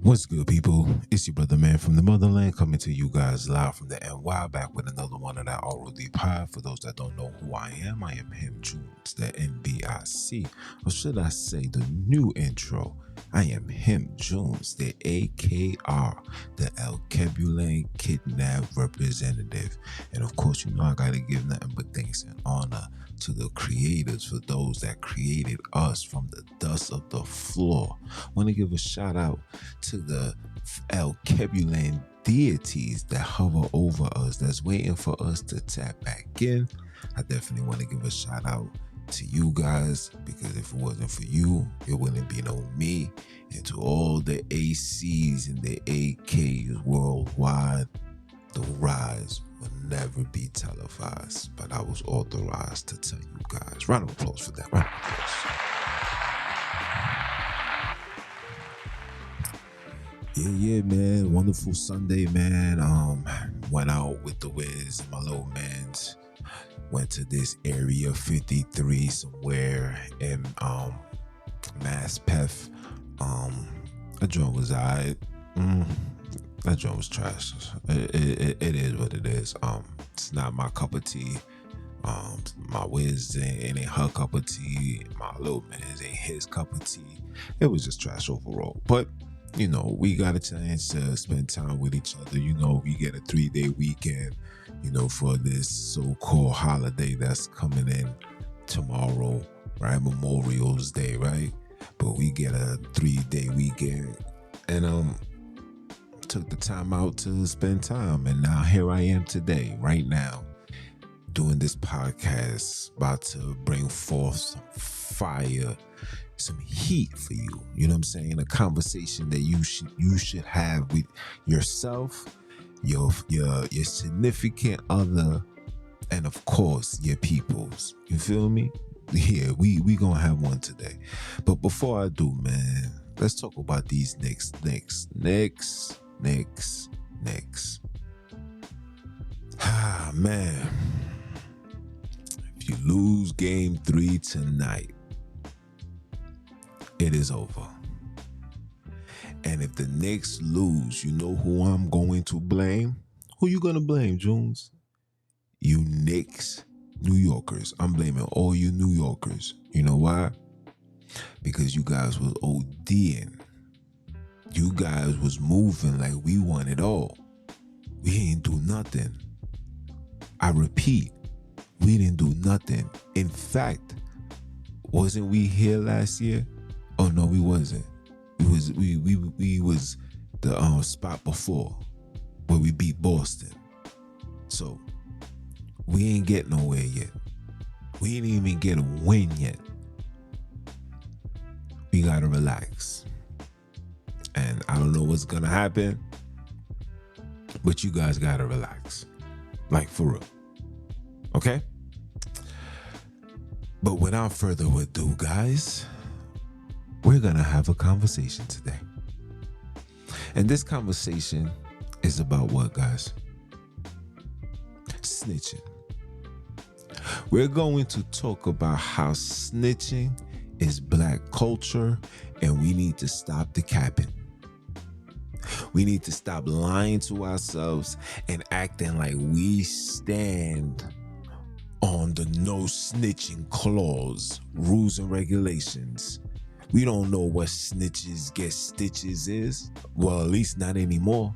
What's good, people? It's your brother man from the motherland coming to you guys live from the NY, back with another one of that already pie. For those that don't know who I am him, Junes, the NBIC, or should I say the new intro. I am him, Junes, the AKR, the Alkebulan Kidnapped representative. And of course, you know I gotta give nothing but thanks and honor to the creators, for those that created us from the dust of the floor. Want to give a shout out to the Alkebulan deities that hover over us, that's waiting for us to tap back in. I definitely want to give a shout out to you guys, because if it wasn't for you, it wouldn't be no me. And to all the ACs and the AKs worldwide, the rise will never be televised, but I was authorized to tell you guys. Round of applause for that. Round of applause. Yeah, man. Wonderful Sunday, man. Went out with the Wiz and my little mans. Went to this area 53 somewhere in Mass Pef. That joint was alright. That joint was trash. It is what it is. It's not my cup of tea. My Wiz ain't her cup of tea. My little man ain't his cup of tea. It was just trash overall. But you know, we got a chance to spend time with each other. You know, we get a 3-day weekend, you know, for this so-called holiday that's coming in tomorrow, right? Memorial's Day, right? But we get a 3-day weekend, and took the time out to spend time, and now here I am today, right now, doing this podcast, about to bring forth some fire, some heat for you. You know what I'm saying? A conversation that you should have with yourself, your significant other, and of course your peoples. You feel me? Yeah, we gonna have one today. But before I do, man, let's talk about these Knicks. Ah, man. If you lose game 3 tonight, it is over. And if the Knicks lose, you know who I'm going to blame? Who you gonna blame, Jones? You Knicks New Yorkers. I'm blaming all you New Yorkers. You know why? Because you guys was ODing. You guys was moving like we won it all. We ain't do nothing. I repeat, we didn't do nothing. In fact, wasn't we here last year? Oh no, we wasn't. We was the spot before where we beat Boston. So we ain't get nowhere yet. We ain't even get a win yet. We gotta relax. And I don't know what's gonna happen, but you guys gotta relax. Like, for real. Okay? But without further ado, guys, we're gonna have a conversation today. And this conversation is about what, guys? Snitching. We're going to talk about how snitching is black culture, and we need to stop the capping. We need to stop lying to ourselves and acting like we stand on the no snitching clause, rules and regulations. We don't know what snitches get stitches is. Well, at least not anymore.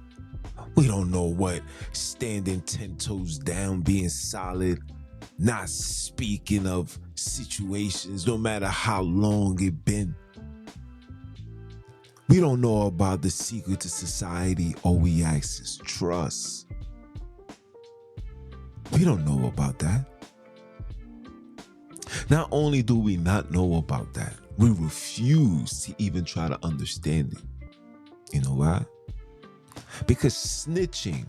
We don't know what standing 10 toes down, being solid, not speaking of situations, no matter how long it been. We don't know about the secret to society. All we ask is trust. We don't know about that. Not only do we not know about that, we refuse to even try to understand it. You know why? Because snitching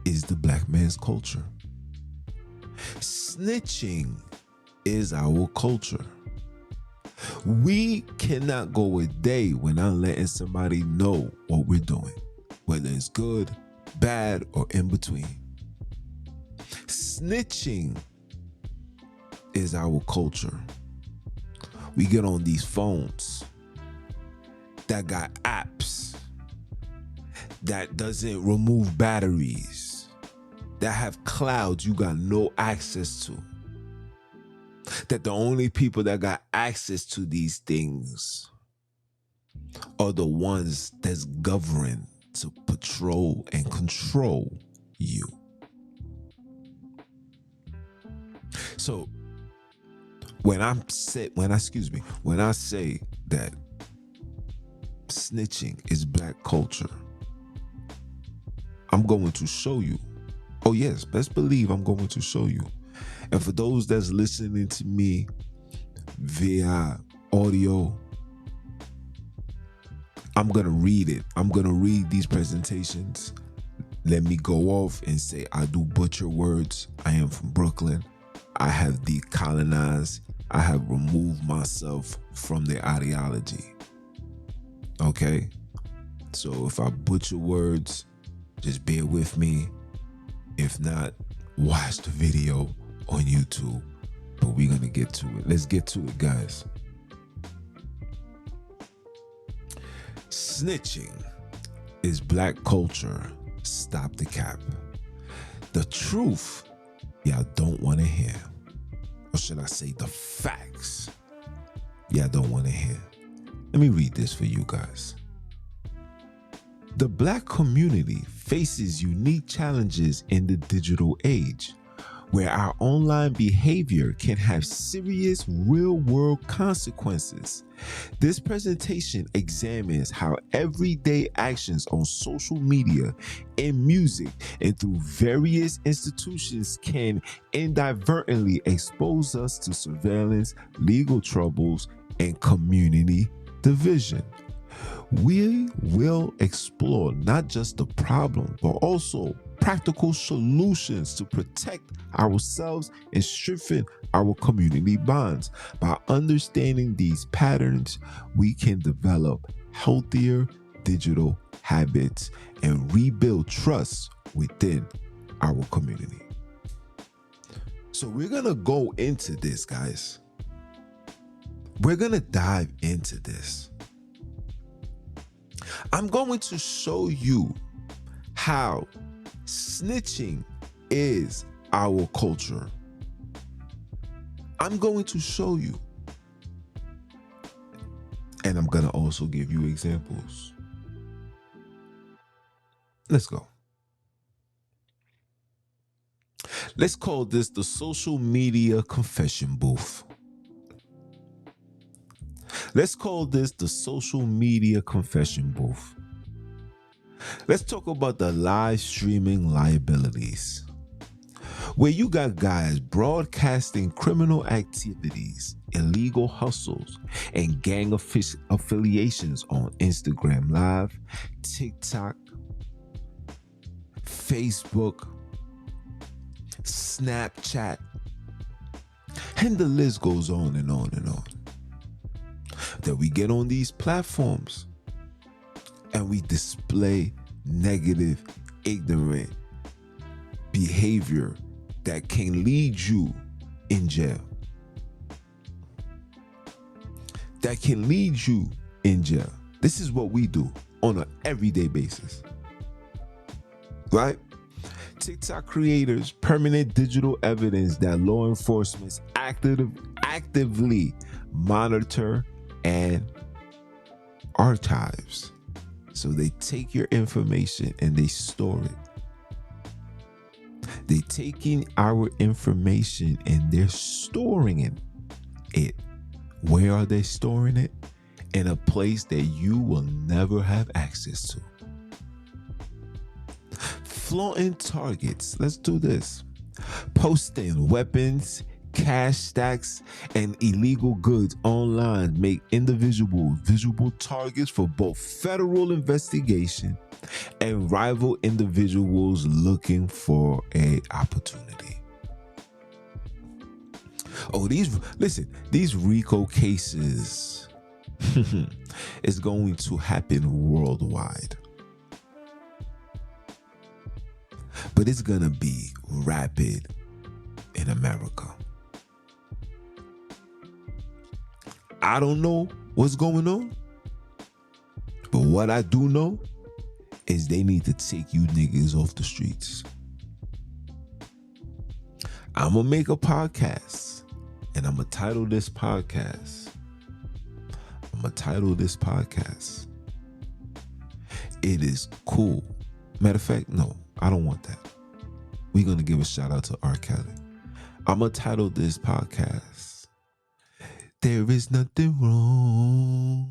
is the black man's culture. Snitching is our culture. We cannot go a day without letting somebody know what we're doing, whether it's good, bad, or in between. Snitching is our culture. We get on these phones that got apps that doesn't remove batteries, that have clouds you got no access to, that the only people that got access to these things are the ones that's governed to patrol and control you. So when I say that snitching is black culture, I'm going to show you. Oh yes, best believe I'm going to show you. And for those that's listening to me via audio, I'm going to read it. I'm going to read these presentations. Let me go off and say I do butcher words. I am from Brooklyn. I have decolonized. I have removed myself from their ideology. Okay? So if I butcher words, just bear with me. If not, watch the video on YouTube. But we're going to get to it. Let's get to it, guys. Snitching is black culture. Stop the cap. The truth y'all don't want to hear. Or should I say the facts y'all don't want to hear. Let me read this for you guys. The black community faces unique challenges in the digital age, where our online behavior can have serious real-world consequences. This presentation examines how everyday actions on social media, in music, and through various institutions can inadvertently expose us to surveillance, legal troubles, and community division. We will explore not just the problem, but also practical solutions to protect ourselves and strengthen our community bonds. By understanding these patterns, we can develop healthier digital habits and rebuild trust within our community. So we're going to go into this, guys. We're going to dive into this. I'm going to show you how snitching is our culture. I'm going to show you. And I'm going to also give you examples. Let's go. Let's call this the social media confession booth. Let's call this the social media confession booth. Let's talk about the live streaming liabilities, where you got guys broadcasting criminal activities, illegal hustles, and gang affiliations on Instagram Live, TikTok, Facebook, Snapchat, and the list goes on and on and on. That we get on these platforms and we display negative, ignorant behavior that can lead you in jail. That can lead you in jail. This is what we do on an everyday basis. Right? TikTok creators, permanent digital evidence that law enforcement actively monitor and archives. So they take your information and they store it. They're taking our information and they're storing it. Where are they storing it? In a place that you will never have access to. Flaunting targets. Let's do this. Posting weapons, cash stacks, and illegal goods online make individuals visible targets for both federal investigation and rival individuals looking for an opportunity. Oh, these RICO cases is going to happen worldwide. But it's gonna be rapid in America. I don't know what's going on, but what I do know is they need to take you niggas off the streets. I'm going to make a podcast, and I'm going to title this podcast. It is cool. Matter of fact, no, I don't want that. We're going to give a shout out to R. Kelly. I'm going to title this podcast, There Is Nothing Wrong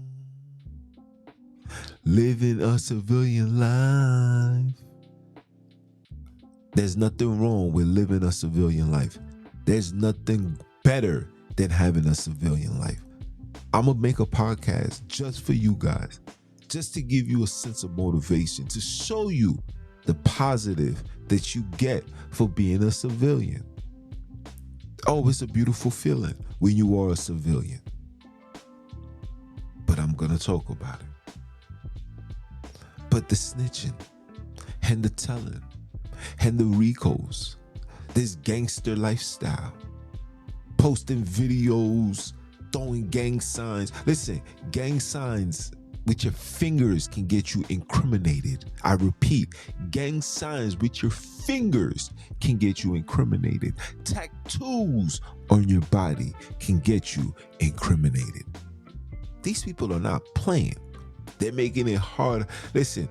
Living a Civilian Life. There's nothing wrong with living a civilian life. There's nothing better than having a civilian life. I'm going to make a podcast just for you guys, just to give you a sense of motivation, to show you the positive that you get for being a civilian. Oh, it's a beautiful feeling when you are a civilian. But I'm going to talk about it. But the snitching and the telling and the RICOs, this gangster lifestyle, posting videos, throwing gang signs. Listen, gang signs with your fingers can get you incriminated. I repeat, gang signs with your fingers can get you incriminated. Tattoos on your body can get you incriminated. These people are not playing. They're making it hard. Listen,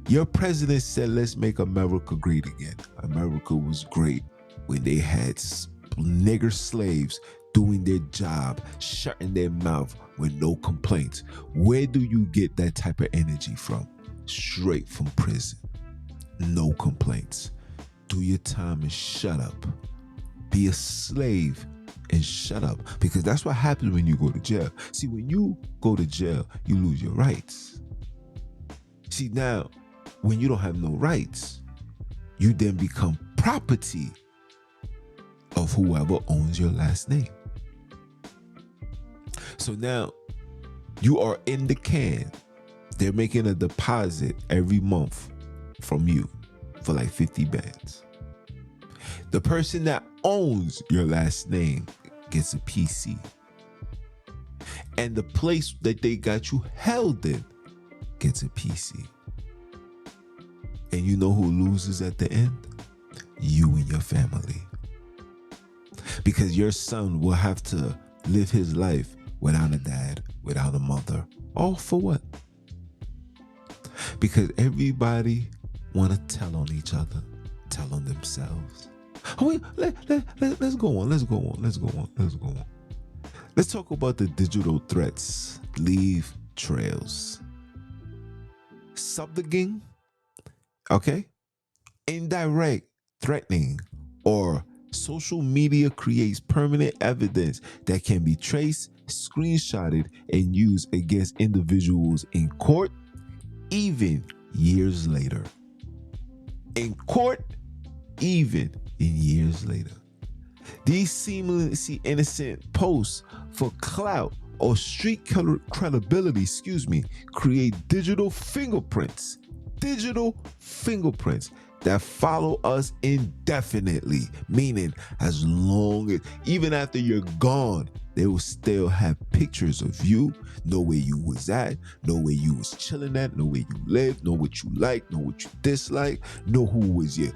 your president said, let's make America great again. America was great when they had nigger slaves doing their job, shutting their mouth with no complaints. Where do you get that type of energy from? Straight from prison. No complaints. Do your time and shut up. Be a slave and shut up. Because that's what happens when you go to jail. See, when you go to jail, you lose your rights. See, now, when you don't have no rights, you then become property of whoever owns your last name. So now you are in the can. They're making a deposit every month from you for like 50 bands. The person that owns your last name gets a PC. And the place that they got you held in gets a PC. And you know who loses at the end? You and your family. Because your son will have to live his life without a dad, without a mother. All for what? Because everybody want to tell on each other, tell on themselves. Oh, wait, let's go on. Let's talk about the digital threats. Leave trails. Subjugating, okay? Indirect threatening or social media creates permanent evidence that can be traced, screenshotted, and used against individuals in court, even years later. In court, even in years later. These seemingly innocent posts for clout or street credibility, create digital fingerprints that follow us indefinitely, meaning as long as, even after you're gone, they will still have pictures of you, know where you was at, know where you was chilling at, know where you lived, know what you like, know what you dislike, know who was here.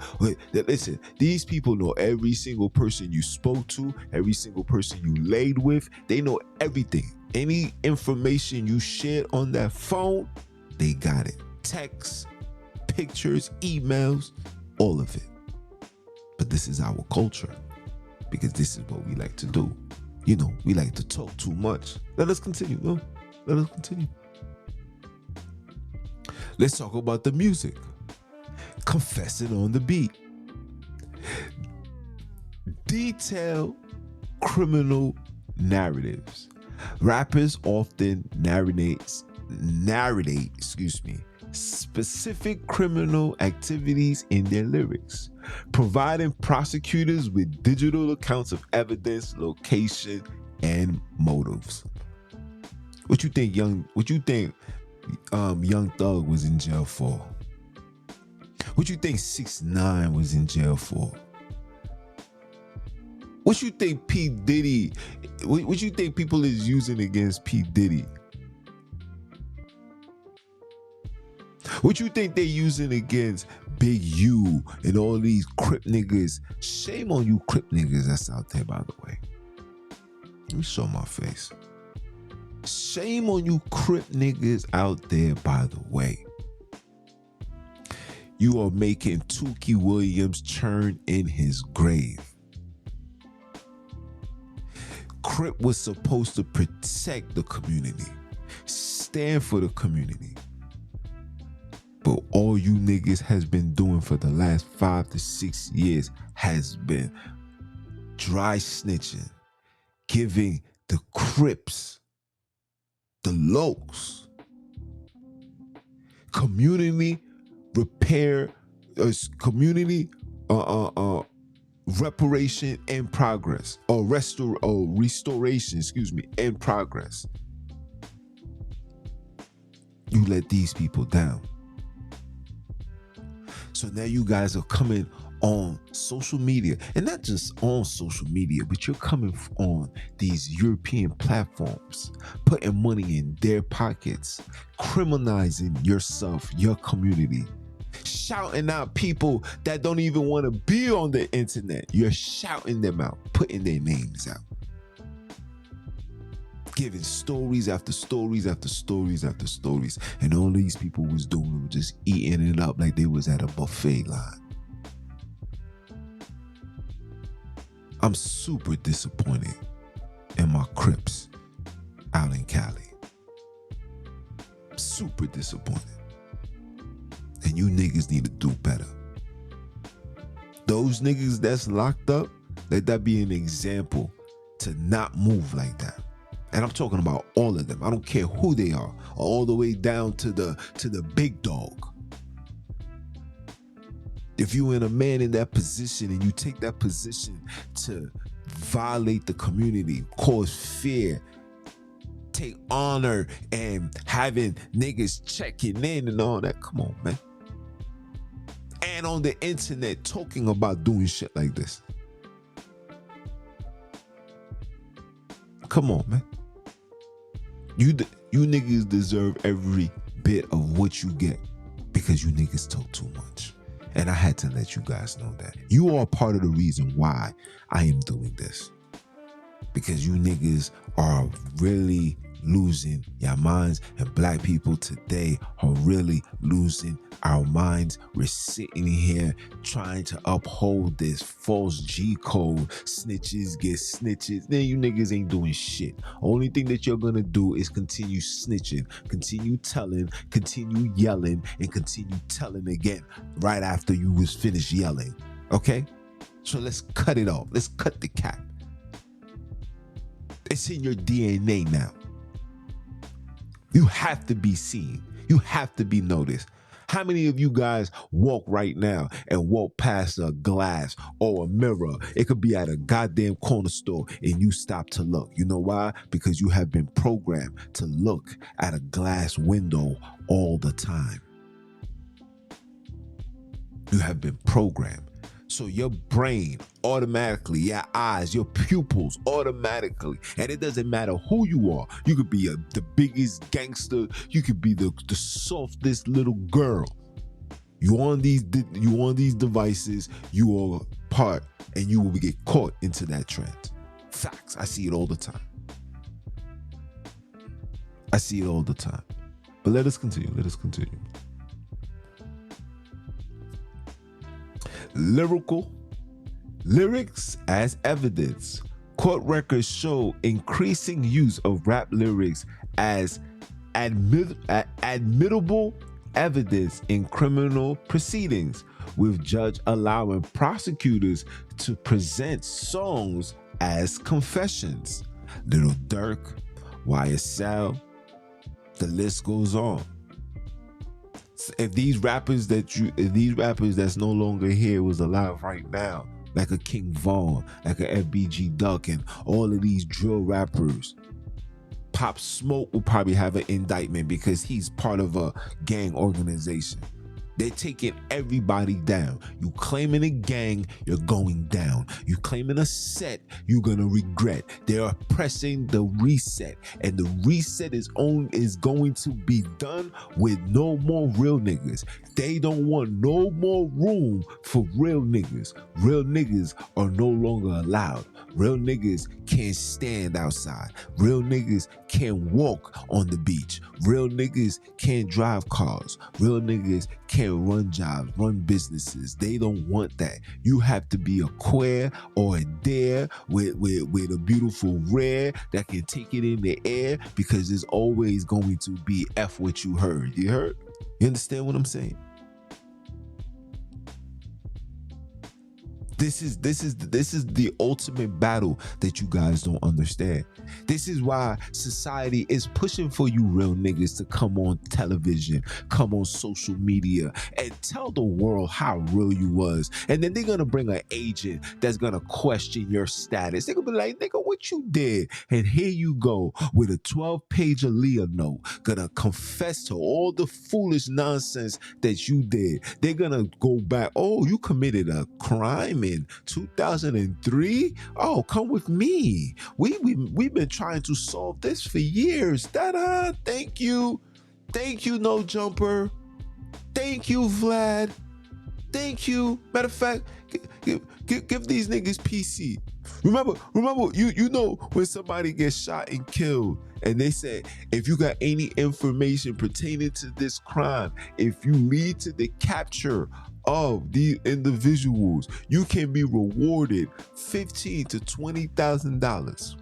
Listen, these people know every single person you spoke to, every single person you laid with. They know everything. Any information you shared on that phone, they got it. Texts, pictures, emails, all of it. But this is our culture, because this is what we like to do. You know, we like to talk too much. Let us continue. Let's talk about the music. Confessing on the beat. Detailed criminal narratives. Rappers often narrate specific criminal activities in their lyrics, providing prosecutors with digital accounts of evidence, location, and motives. What you think Young Thug was in jail for? What you think 6ix9ine was in jail for? What you think P. Diddy, what you think people is using against P. Diddy? What you think they using against Big U and all these Crip niggas? Shame on you Crip niggas that's out there, by the way. Let me show my face. Shame on you Crip niggas out there, by the way. You are making Tukey Williams churn in his grave. Crip was supposed to protect the community, stand for the community. But all you niggas has been doing for the last 5 to 6 years has been dry snitching, giving the Crips, the Lokes, community repair, community reparation in progress, or restoration, in progress. You let these people down. So now you guys are coming on social media, and not just on social media, but you're coming on these European platforms, putting money in their pockets, criminalizing yourself, your community, shouting out people that don't even want to be on the internet. You're shouting them out, putting their names out, giving stories after stories after stories after stories, and all these people was doing was just eating it up like they was at a buffet line. I'm super disappointed in my Crips out in Cali. Super disappointed. And you niggas need to do better. Those niggas that's locked up, let that be an example to not move like that. And I'm talking about all of them. I don't care who they are, all the way down to the big dog. If you in a man in that position and you take that position to violate the community, cause fear, take honor, and having niggas checking in and all that, come on, man. And on the internet talking about doing shit like this. Come on, man. You niggas deserve every bit of what you get because you niggas talk too much. And I had to let you guys know that. You are part of the reason why I am doing this. Because you niggas are really losing your minds, and black people today are really losing our minds. We're sitting here trying to uphold this false G code. Snitches get snitches. Then you niggas ain't doing shit. Only thing that you're gonna do is continue snitching, continue telling, continue yelling, and continue telling again right after you was finished yelling. Okay? So let's cut it off. Let's cut the cap. It's in your DNA now. You have to be seen. You have to be noticed. How many of you guys walk right now and walk past a glass or a mirror? It could be at a goddamn corner store and you stop to look. You know why? Because you have been programmed to look at a glass window all the time. You have been programmed. So your brain automatically, your eyes, your pupils automatically, and it doesn't matter who you are. You could be the biggest gangster. You could be the softest little girl. You on these devices. You are part, and you will get caught into that trend. Facts. I see it all the time. I see it all the time. But let us continue. Let us continue. Lyrics as evidence. Court records show increasing use of rap lyrics as admissible evidence in criminal proceedings, with judge allowing prosecutors to present songs as confessions. Lil Durk, YSL, the list goes on. If these rappers that's no longer here was alive right now, like a King Von, like a FBG Duck, and all of these drill rappers, Pop Smoke will probably have an indictment because he's part of a gang organization. They're taking everybody down. You claiming a gang, you're going down. You claiming a set, you're gonna regret. They are pressing the reset, and the reset is going to be done with no more real niggas. They don't want no more room for real niggas. Real niggas are no longer allowed. Real niggas can't stand outside. Real niggas can't walk on the beach. Real niggas can't drive cars. Real niggas can't run jobs, run businesses. They don't want that. You have to be a queer or a dare with a beautiful rare that can take it in the air, because it's always going to be F what you heard. You heard? You understand what I'm saying? This is the ultimate battle that you guys don't understand. This is why society is pushing for you real niggas to come on television, come on social media, and tell the world how real you was. And then they're gonna bring an agent that's gonna question your status. They're gonna be like, nigga, what you did? And here you go with a 12-page Aaliyah note, gonna confess to all the foolish nonsense that you did. They're gonna go back, oh, you committed a crime in 2003? Oh, come with me. We've been trying to solve this for years. Da-da, thank you. Thank you, No Jumper. Thank you, Vlad. Thank you. Matter of fact, give these niggas PC. Remember, you know when somebody gets shot and killed, and they say, if you got any information pertaining to this crime, if you lead to the capture of the individuals, you can be rewarded $15,000 to $20,000.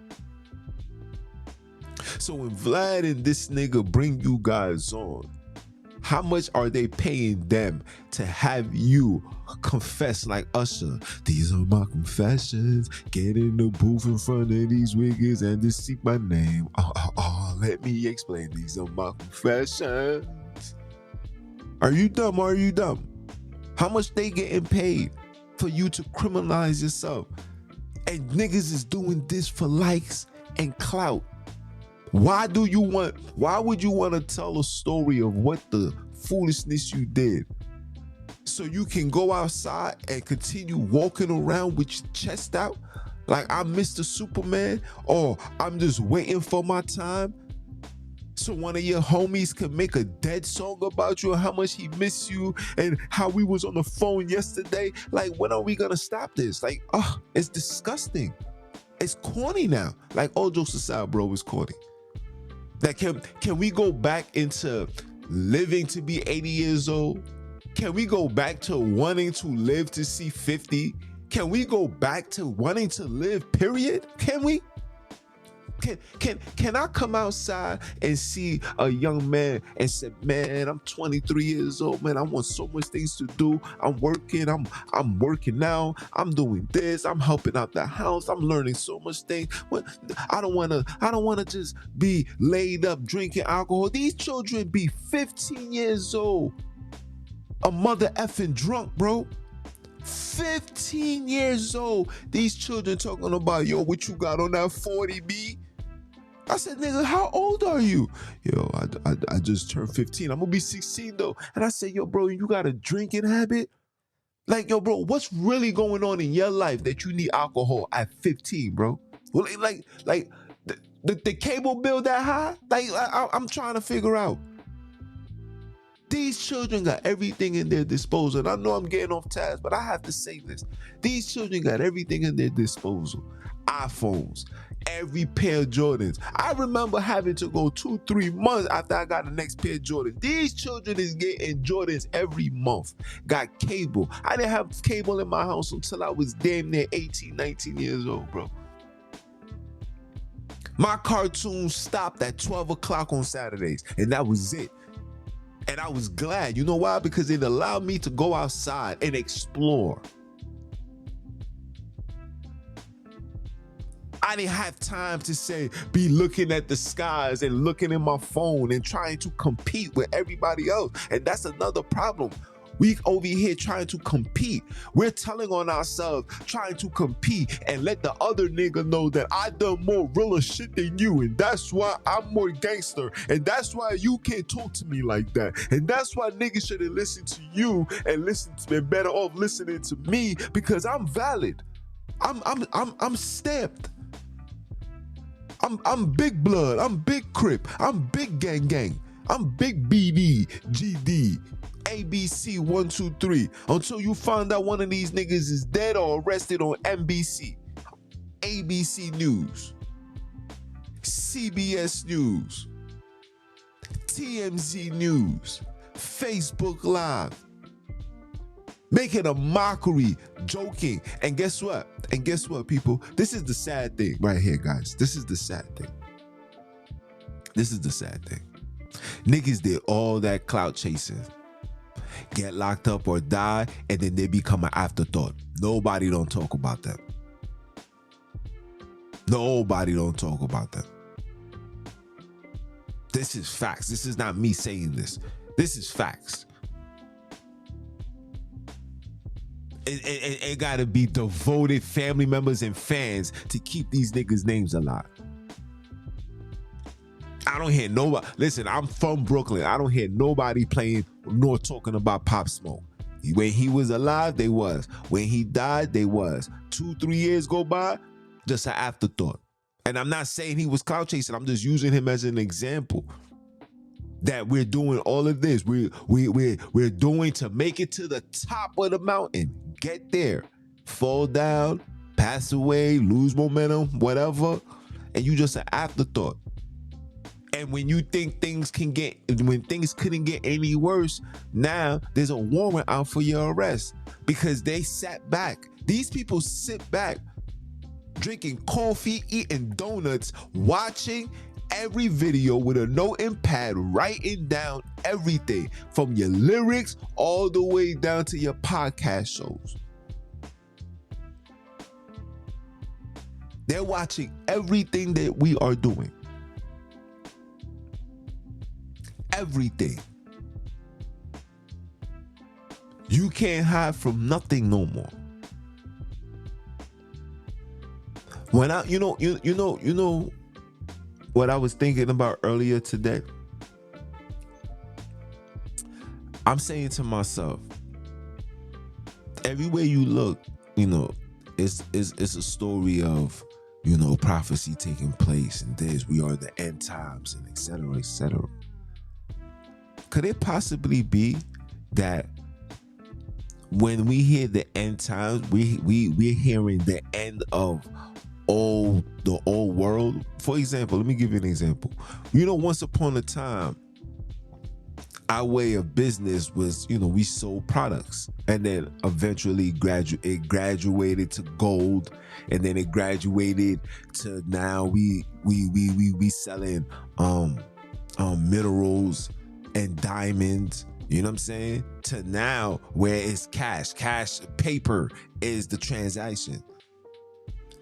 So when Vlad and this nigga bring you guys on, how much are they paying them to have you confess like Usher? These are my confessions. Get in the booth in front of these wiggers and just seek my name. Let me explain. These are my confessions. Are you dumb? Are you dumb? How much they getting paid for you to criminalize yourself? And niggas is doing this for likes and clout. Why would you want to tell a story of what the foolishness you did, so you can go outside and continue walking around with your chest out like I'm Mr. Superman, or I'm just waiting for my time so one of your homies can make a dead song about you and how much he missed you and how we was on the phone yesterday? Like, when are we gonna stop this? Like, it's disgusting. It's corny now. Like, all jokes aside, bro, it's corny. That can we go back into living to be 80 years old? Can we go back to wanting to live to see 50? Can we go back to wanting to live, period? Can we? Can I come outside and see a young man and say, man, I'm 23 years old, man, I want so much things to do. I'm working now. I'm doing this. I'm helping out the house. I'm learning so much things. I don't want to just be laid up drinking alcohol. These children be 15 years old, a mother effing drunk, bro. 15 years old. These children talking about, yo, what you got on that 40B? I said, nigga, how old are you? Yo, I just turned 15. I'm gonna be 16 though. And I said, yo, bro, you got a drinking habit? Like, yo, bro, what's really going on in your life that you need alcohol at 15, bro? Well, like the cable bill that high? Like, I'm trying to figure out. These children got everything in their disposal. And I know I'm getting off task, but I have to say this. These children got everything in their disposal. iPhones, every pair of Jordans. I remember having to go 2-3 months after I got the next pair of Jordans. These children is getting Jordans every month. Got cable. I didn't have cable in my house until I was damn near 18, 19 years old, bro. My cartoons stopped at 12 o'clock on Saturdays, and that was it. And I was glad. You know why? Because it allowed me to go outside and explore. I didn't have time to be looking at the skies and looking at my phone and trying to compete with everybody else. And that's another problem. We over here trying to compete. We're telling on ourselves, trying to compete and let the other nigga know that I done more realer shit than you, and that's why I'm more gangster, and that's why you can't talk to me like that, and that's why niggas shouldn't listen to you and better off listening to me because I'm valid. I'm stamped. I'm big blood. I'm big Crip. I'm big gang. I'm big BD, GD, ABC 1, 2, 3. Until you find out one of these niggas is dead or arrested on NBC, ABC News, CBS News, TMZ News, Facebook Live, making a mockery, joking. And guess what? People? This is the sad thing right here, guys. This is the sad thing. Niggas did all that clout chasing, get locked up or die, and then they become an afterthought. Nobody don't talk about that. This is facts. This is not me saying this. This is facts. It gotta be devoted family members and fans to keep these niggas' names alive. I don't hear nobody. Listen, I'm from Brooklyn. I don't hear nobody playing nor talking about Pop Smoke. When he was alive, they was. When he died, they was. 2-3 years go by, just an afterthought. And I'm not saying he was clout chasing. I'm just using him as an example. That we're doing all of this. We're doing to make it to the top of the mountain. Get there, fall down, pass away, lose momentum, whatever, and you just an afterthought. And when you think when things couldn't get any worse, now there's a warrant out for your arrest because they sat back. These people sit back, drinking coffee, eating donuts, watching every video with a notepad, writing down everything from your lyrics all the way down to your podcast shows. They're watching everything that we are doing. Everything. You can't hide from nothing no more. When you know what I was thinking about earlier today? I'm saying to myself, everywhere you look, it's a story of, prophecy taking place, and we are the end times, and etc., etc. Could it possibly be that when we hear the end times, we're hearing the end of the old world? For example, let me give you an example. Once upon a time, our way of business was, we sold products, and then eventually it graduated to gold, and then it graduated to now we selling minerals and diamonds. You know what I'm saying? To now where it's cash paper is the transaction.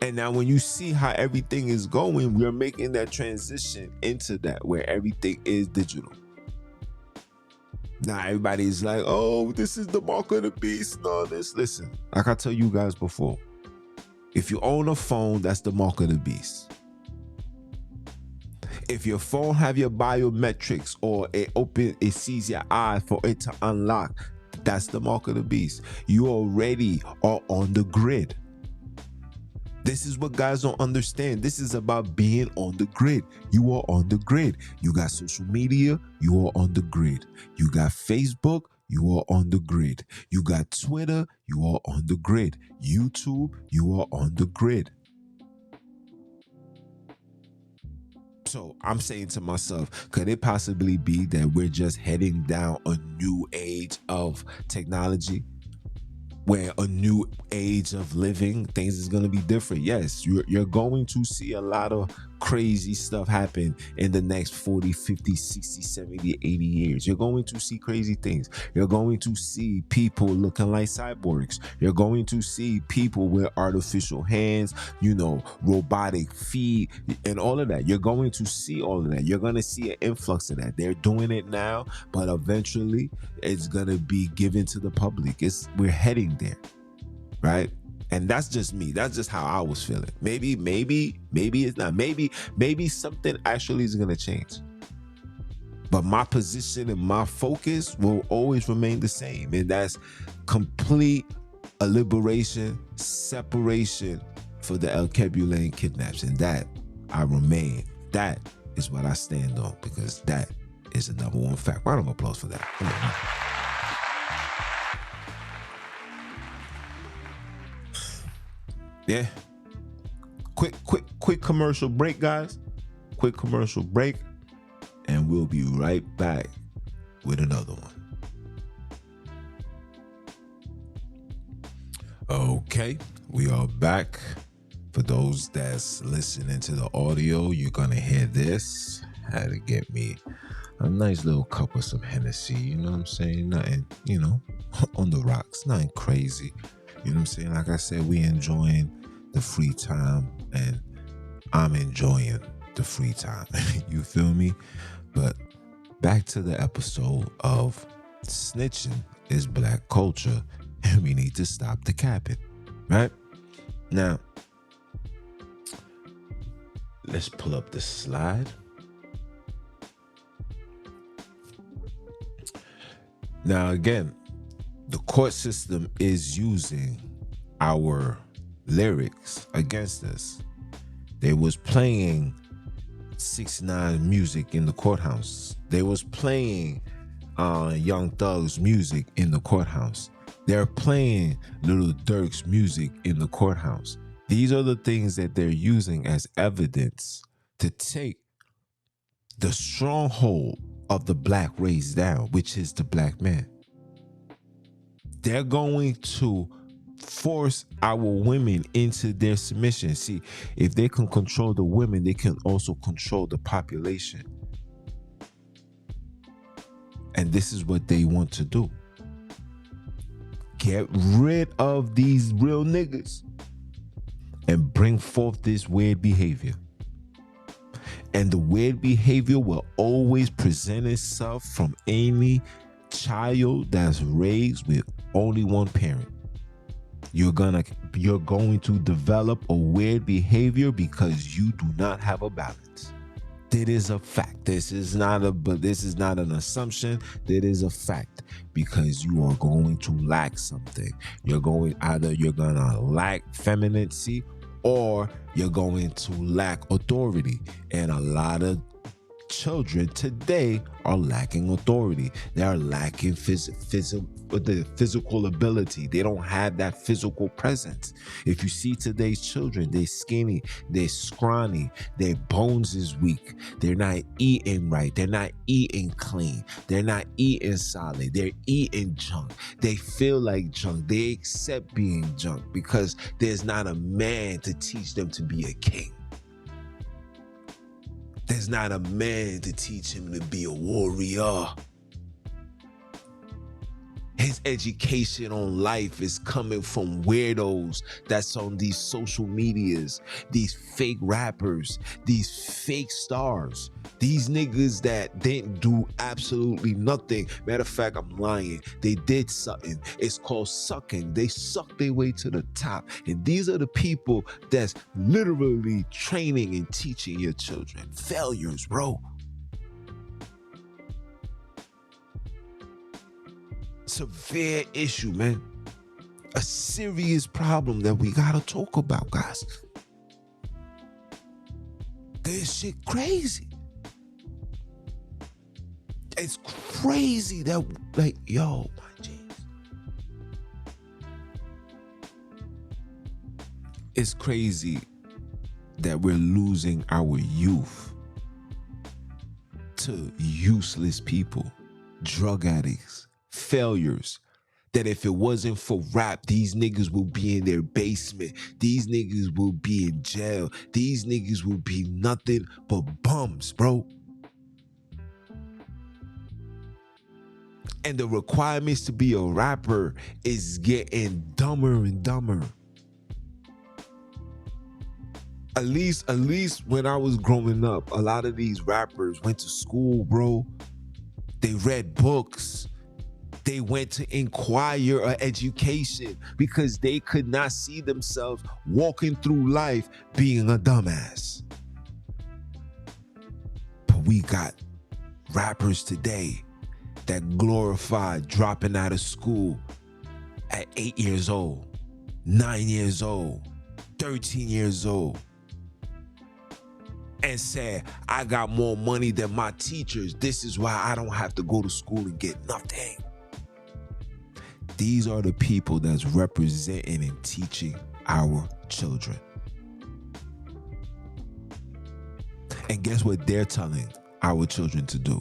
And now when you see how everything is going, we're making that transition into that where everything is digital. Now everybody's like, oh, this is the mark of the beast and all this. Listen, like I tell you guys before, if you own a phone, that's the mark of the beast. If your phone have your biometrics or it sees your eye for it to unlock, that's the mark of the beast. You already are on the grid. This is what guys don't understand. This is about being on the grid. You are on the grid. You got social media, you are on the grid. You got Facebook, you are on the grid. You got Twitter, you are on the grid. YouTube, you are on the grid. So I'm saying to myself, could it possibly be that we're just heading down a new age of technology? Where a new age of living, things is going to be different. Yes, you're going to see a lot of crazy stuff happen in the next 40, 50, 60, 70, 80 years. You're going to see crazy things. You're going to see people looking like cyborgs. You're going to see people with artificial hands, robotic feet, and all of that. You're going to see all of that. You're going to see an influx of that. They're doing it now, but eventually it's going to be given to the public. We're heading there, right? And that's just me. That's just how I was feeling. Maybe it's not. Maybe something actually is going to change. But my position and my focus will always remain the same. And that's complete liberation, separation for the Alkebulan Kidnapped. And that I remain. That is what I stand on, because that is the number one fact. Round of applause for that. Come on. Yeah. Quick commercial break, guys. Quick commercial break. And we'll be right back with another one. Okay, we are back. For those that's listening to the audio, you're gonna hear this. Had to get me a nice little cup of some Hennessy, you know what I'm saying? Nothing, on the rocks, nothing crazy. You know what I'm saying? Like I said, we enjoying the free time, and I'm enjoying the free time. You feel me? But back to the episode of snitching is black culture, and we need to stop the capping, right? Now, let's pull up the slide. Now, again, the court system is using our lyrics against us. They was playing 6ix9ine music in the courthouse. They was playing Young Thug's music in the courthouse. They're playing Little Durk's music in the courthouse. These are the things that they're using as evidence to take the stronghold of the black race down, which is the black man. They're going to force our women into their submission. See, if they can control the women, they can also control the population. And this is what they want to do. Get rid of these real niggas and bring forth this weird behavior. And the weird behavior will always present itself from any child that's raised with only one parent. You're going to develop a weird behavior because you do not have a balance. That is a fact. This is not an assumption. That is a fact, because you are going to lack something. You're going to lack femininity, or you're going to lack authority. And a lot of children today are lacking authority. They are lacking the physical ability. They don't have that physical presence. If you see today's children, they're skinny, they're scrawny, their bones is weak. They're not eating right. They're not eating clean. They're not eating solid. They're eating junk. They feel like junk. They accept being junk because there's not a man to teach them to be a king. There's not a man to teach him to be a warrior. His education on life is coming from weirdos that's on these social medias, these fake rappers, these fake stars, these niggas that didn't do absolutely nothing. Matter of fact, I'm lying. They did something. It's called sucking. They sucked their way to the top. And these are the people that's literally training and teaching your children. Failures, bro. Severe issue, man. A serious problem that we gotta talk about, guys. This shit crazy. It's crazy that, my jeez. It's crazy that we're losing our youth to useless people, drug addicts, failures, that if it wasn't for rap, these niggas will be in their basement. These niggas will be in jail. These niggas will be nothing but bums, bro. And the requirements to be a rapper is getting dumber and dumber. At least when I was growing up, a lot of these rappers went to school, bro. They read books. They went to inquire an education because they could not see themselves walking through life being a dumbass. But we got rappers today that glorify dropping out of school at 8 years old, 9 years old, 13 years old, and say, I got more money than my teachers. This is why I don't have to go to school and get nothing. These are the people that's representing and teaching our children. And guess what they're telling our children to do?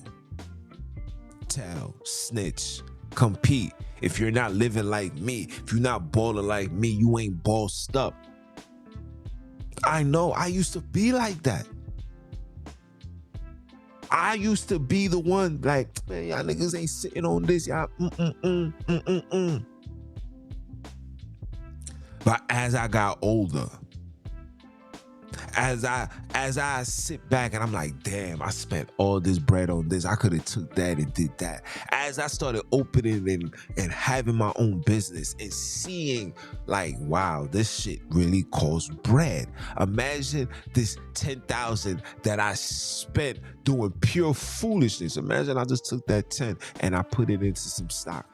Tell, snitch, compete. If you're not living like me, if you're not balling like me, you ain't bossed up. I know, I used to be like that. I used to be the one like, man, y'all niggas ain't sitting on this, y'all. But as I got older, as I sit back and I'm like, damn, I spent all this bread on this. I could have took that and did that. As I started opening and having my own business and seeing like, wow, this shit really costs bread. Imagine this 10,000 that I spent doing pure foolishness. Imagine I just took that 10 and I put it into some stock.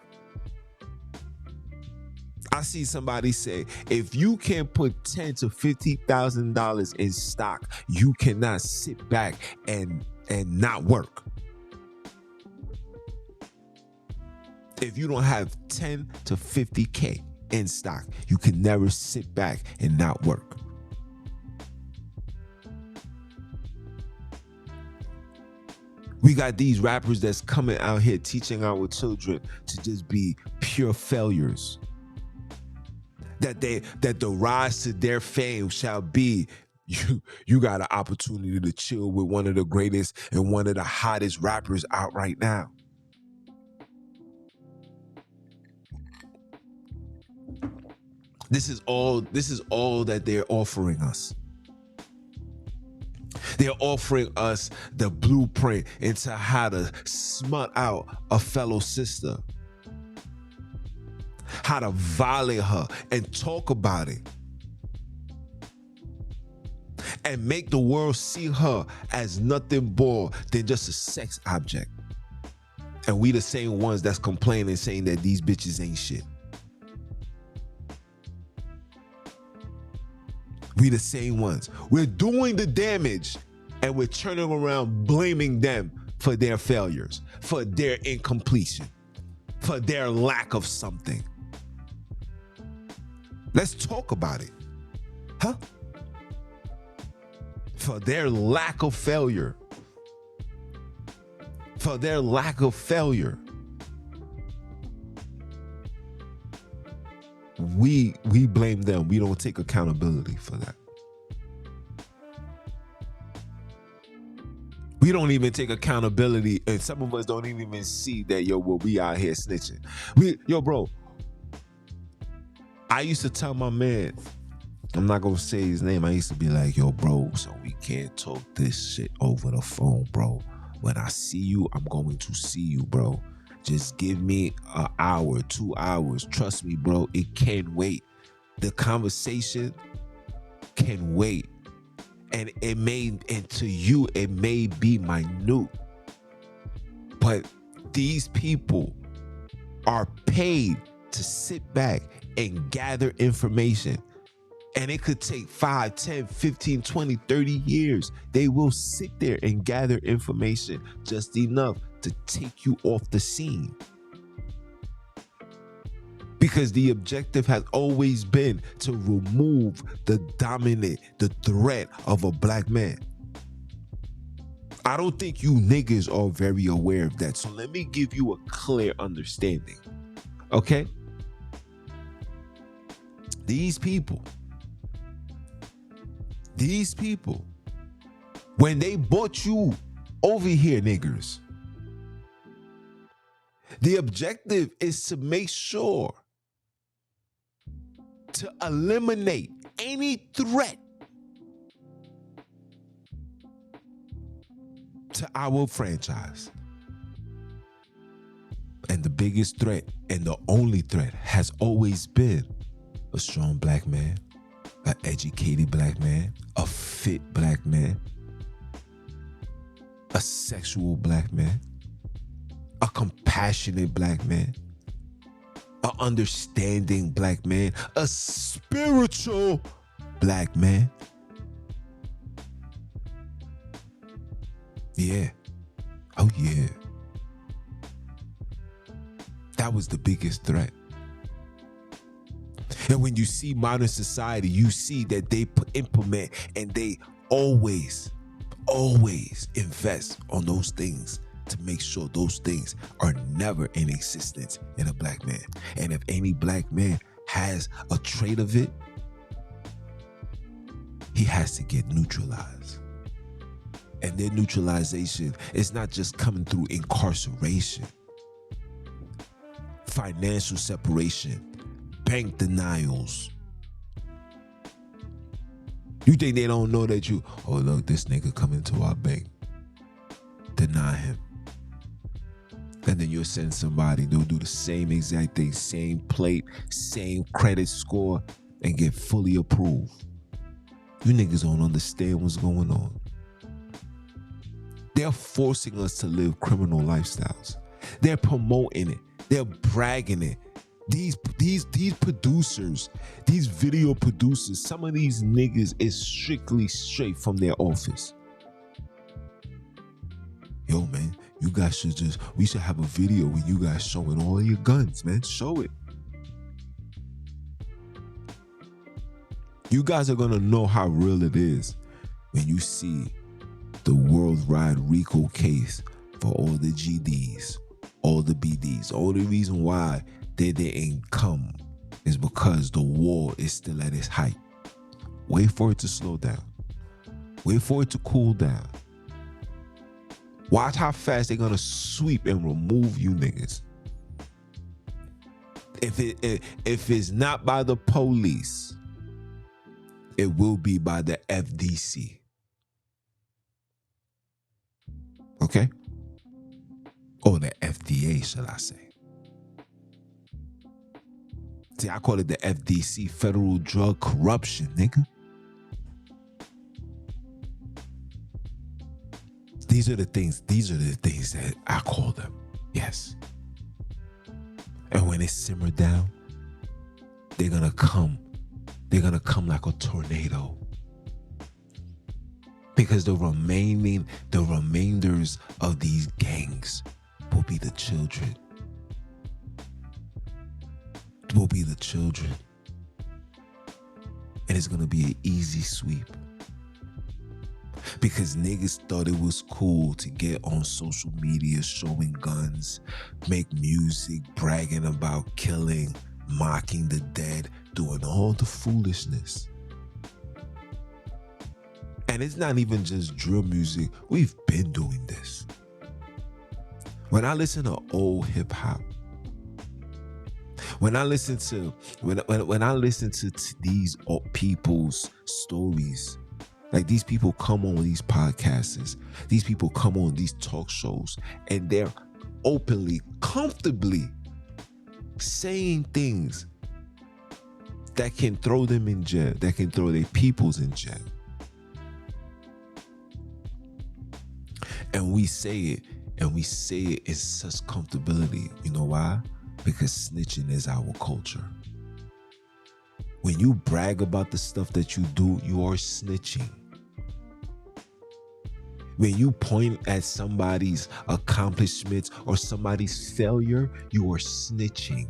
I see somebody say, if you can put $10,000 to $50,000 in stock, you cannot sit back and not work. If you don't have 10 to 50K in stock, you can never sit back and not work. We got these rappers that's coming out here teaching our children to just be pure failures. That the rise to their fame shall be, you got an opportunity to chill with one of the greatest and one of the hottest rappers out right now. This is all that they're offering us. They're offering us the blueprint into how to smut out a fellow sister, how to violate her and talk about it, and make the world see her as nothing more than just a sex object. And we the same ones that's complaining, saying that these bitches ain't shit. We the same ones. We're doing the damage and we're turning around blaming them for their failures, for their incompletion, for their lack of something. Let's talk about it. Huh? For their lack of failure. For their lack of failure. We blame them. We don't take accountability for that. We don't even take accountability, and some of us don't even see that, we out here snitching. Bro, I used to tell my man, I'm not gonna say his name, I used to be like, bro, so we can't talk this shit over the phone, bro. When I see you, I'm going to see you, bro. Just give me an hour, 2 hours. Trust me, bro, it can wait. The conversation can wait. And to you, it may be minute. But these people are paid to sit back and gather information. And it could take 5, 10, 15, 20, 30 years. They will sit there and gather information just enough to take you off the scene. Because the objective has always been to remove the threat of a black man. I don't think you niggas are very aware of that. So let me give you a clear understanding. Okay? These people, when they brought you over here, niggers, the objective is to make sure to eliminate any threat to our franchise. And the biggest threat and the only threat has always been a strong black man, an educated black man, a fit black man, a sexual black man, a compassionate black man, an understanding black man, a spiritual black man. Yeah. Oh, yeah. That was the biggest threat. And when you see modern society, you see that they implement and they always invest on those things to make sure those things are never in existence in a black man. And if any black man has a trait of it, he has to get neutralized. And their neutralization is not just coming through incarceration, financial separation, bank denials. You think they don't know that oh look, this nigga come into our bank, deny him. And then you'll send somebody, they'll do the same exact thing, same plate, same credit score, and get fully approved. You niggas don't understand what's going on. They're forcing us to live criminal lifestyles. They're promoting it. They're bragging it. These producers, these video producers, some of these niggas is strictly straight from their office. Yo, man, you guys we should have a video with you guys showing all your guns, man. Show it. You guys are gonna know how real it is when you see the worldwide RICO case for all the GDs, all the BDs. All the reason why they didn't come is because the war is still at its height. Wait for it to slow down. Wait for it to cool down. Watch how fast they're gonna sweep and remove you niggas. If it's not by the police, it will be by the FDC. Okay? Or the FDA, shall I say. See, I call it the FDC, Federal Drug Corruption, nigga. These are the things that I call them. Yes. And when it simmered down, they're gonna come like a tornado. Because the remainders of these gangs will be the children. Will be the children. And it's gonna be an easy sweep. Because niggas thought it was cool to get on social media showing guns, make music, bragging about killing, mocking the dead, doing all the foolishness. And it's not even just drill music. We've been doing this. When I listen to old hip hop, when I listen to these people's stories, like these people come on these podcasts, these people come on these talk shows, and they're openly, comfortably saying things that can throw them in jail, that can throw their peoples in jail. And we say it in such comfortability. You know why? Because snitching is our culture. When you brag about the stuff that you do, you are snitching. When you point at somebody's accomplishments or somebody's failure, you are snitching.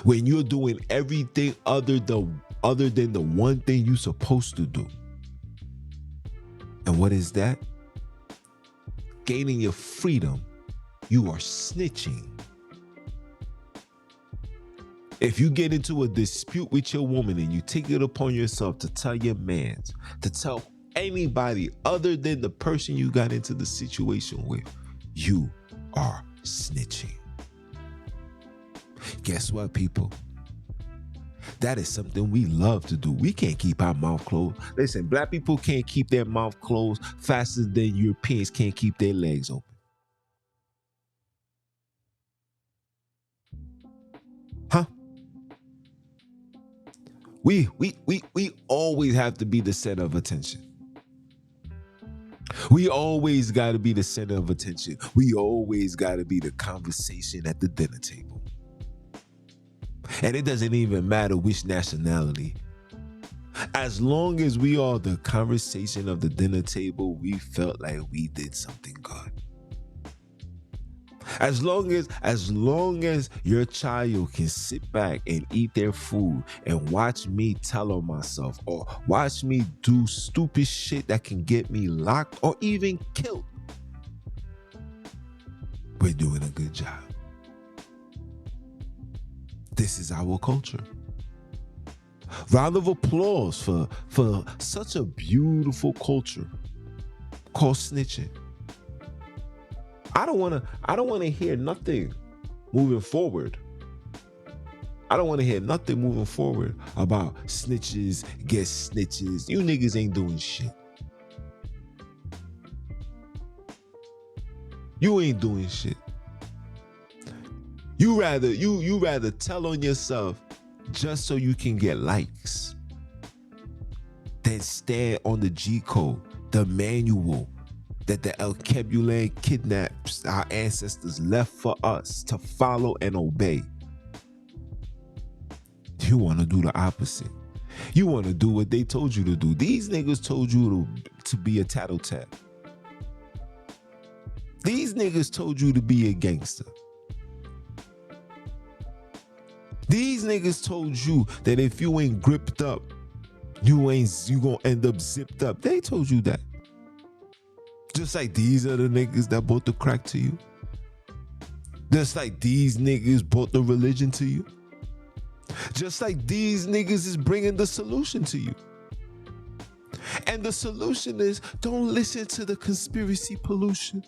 When you're doing everything other than the one thing you're supposed to do. And what is that? Gaining your freedom. You are snitching. If you get into a dispute with your woman and you take it upon yourself to tell your man, to tell anybody other than the person you got into the situation with, you are snitching. Guess what, people? That is something we love to do. We can't keep our mouth closed. Listen, black people can't keep their mouth closed faster than Europeans can't keep their legs open. Huh? We always have to be the center of attention. We always got to be the center of attention. We always got to be the conversation at the dinner table. And it doesn't even matter which nationality. As long as we are the conversation of the dinner table, we felt like we did something good. As long as your child can sit back and eat their food and watch me tell on myself or watch me do stupid shit that can get me locked or even killed, we're doing a good job. This is our culture. Round of applause for such a beautiful culture called snitching. I don't want to hear nothing moving forward. I don't want to hear nothing moving forward about snitches get snitches. You niggas ain't doing shit. You ain't doing shit. You rather tell on yourself just so you can get likes than stand on the G code, the manual that the Alkebulan Kidnapped our ancestors left for us to follow and obey. You want to do the opposite. You want to do what they told you to do. These niggas told you to be a tattletale. These niggas told you to be a gangster. These niggas told you that if you ain't gripped up, you gonna end up zipped up. They told you that. Just like these are the niggas that brought the crack to you. Just like these niggas brought the religion to you. Just like these niggas is bringing the solution to you. And the solution is, don't listen to the conspiracy pollution.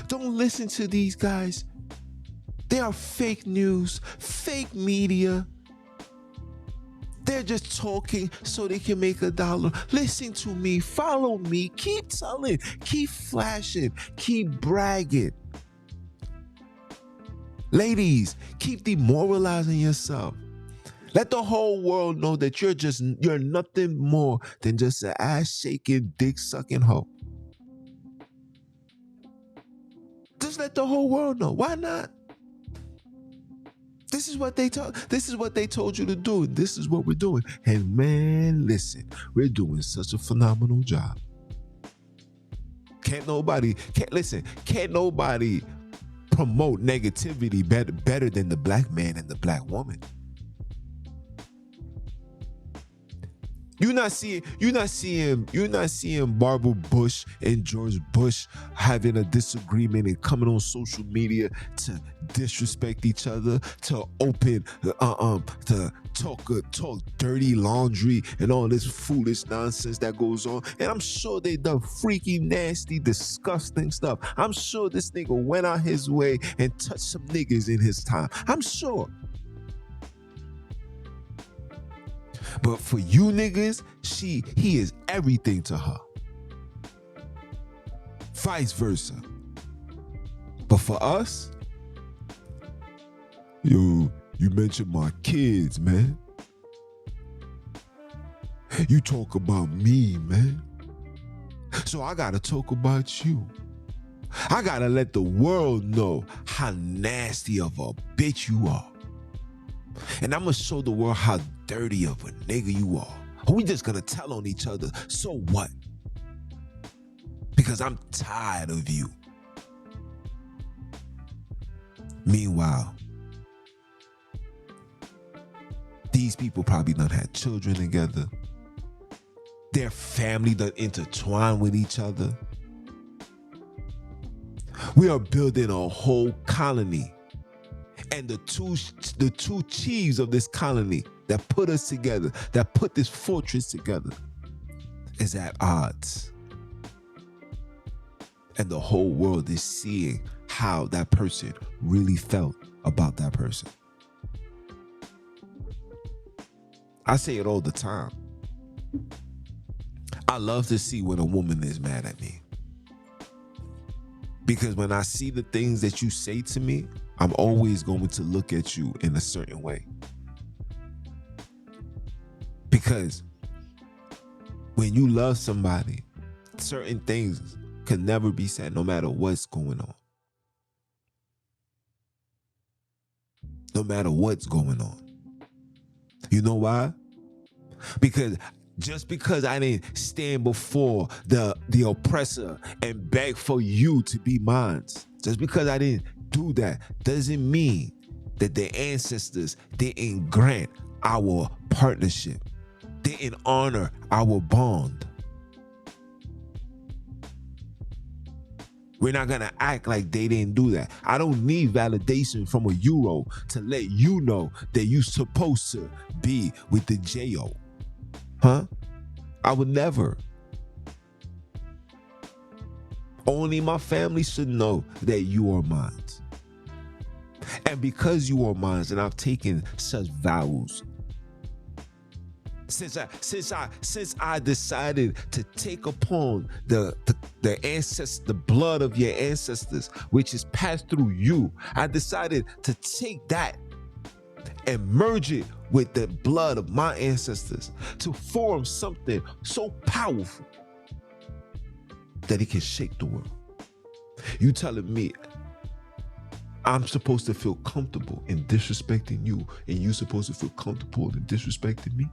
Don't listen to these guys. They are fake news, fake media. They're just talking so they can make $1. Listen to me, follow me, keep telling, keep flashing, keep bragging. Ladies, keep demoralizing yourself. Let the whole world know that you're nothing more than just an ass-shaking, dick-sucking hoe. Just let the whole world know. Why not? This is what they told you to do. This is what we're doing. And man, listen, we're doing such a phenomenal job. Can't nobody promote negativity better than the black man and the black woman. You're not seeing Barbara Bush and George Bush having a disagreement and coming on social media to disrespect each other, to talk dirty laundry and all this foolish nonsense that goes on. And I'm sure they done freaky, nasty, disgusting stuff. I'm sure this nigga went out his way and touched some niggas in his time. I'm sure. But for you niggas, he is everything to her. Vice versa. But for us, yo, you mentioned my kids, man. You talk about me, man. So I gotta talk about you. I gotta let the world know how nasty of a bitch you are. And I'm gonna show the world how dirty of a nigga you are. We just gonna tell on each other, so what? Because I'm tired of you. Meanwhile, these people probably done had children together. Their family done intertwined with each other. We are building a whole colony. And the two chiefs of this colony that put us together, that put this fortress together, is at odds. And the whole world is seeing how that person really felt about that person. I say it all the time. I love to see when a woman is mad at me. Because when I see the things that you say to me, I'm always going to look at you in a certain way. Because when you love somebody, certain things can never be said no matter what's going on. No matter what's going on. You know why? Because just because I didn't stand before the oppressor and beg for you to be mine, just because I didn't do that, doesn't mean that the ancestors didn't grant our partnership, didn't honor our bond. We're not gonna act like they didn't do that. I don't need validation from a Euro to let you know that you're supposed to be with the J.O. Huh? I would never. Only my family should know that you are mine. And because you are mine, and I've taken such vows, since I decided to take upon the blood of your ancestors, which is passed through you, I decided to take that and merge it with the blood of my ancestors to form something so powerful that it can shake the world. You telling me I'm supposed to feel comfortable in disrespecting you, and you supposed to feel comfortable in disrespecting me?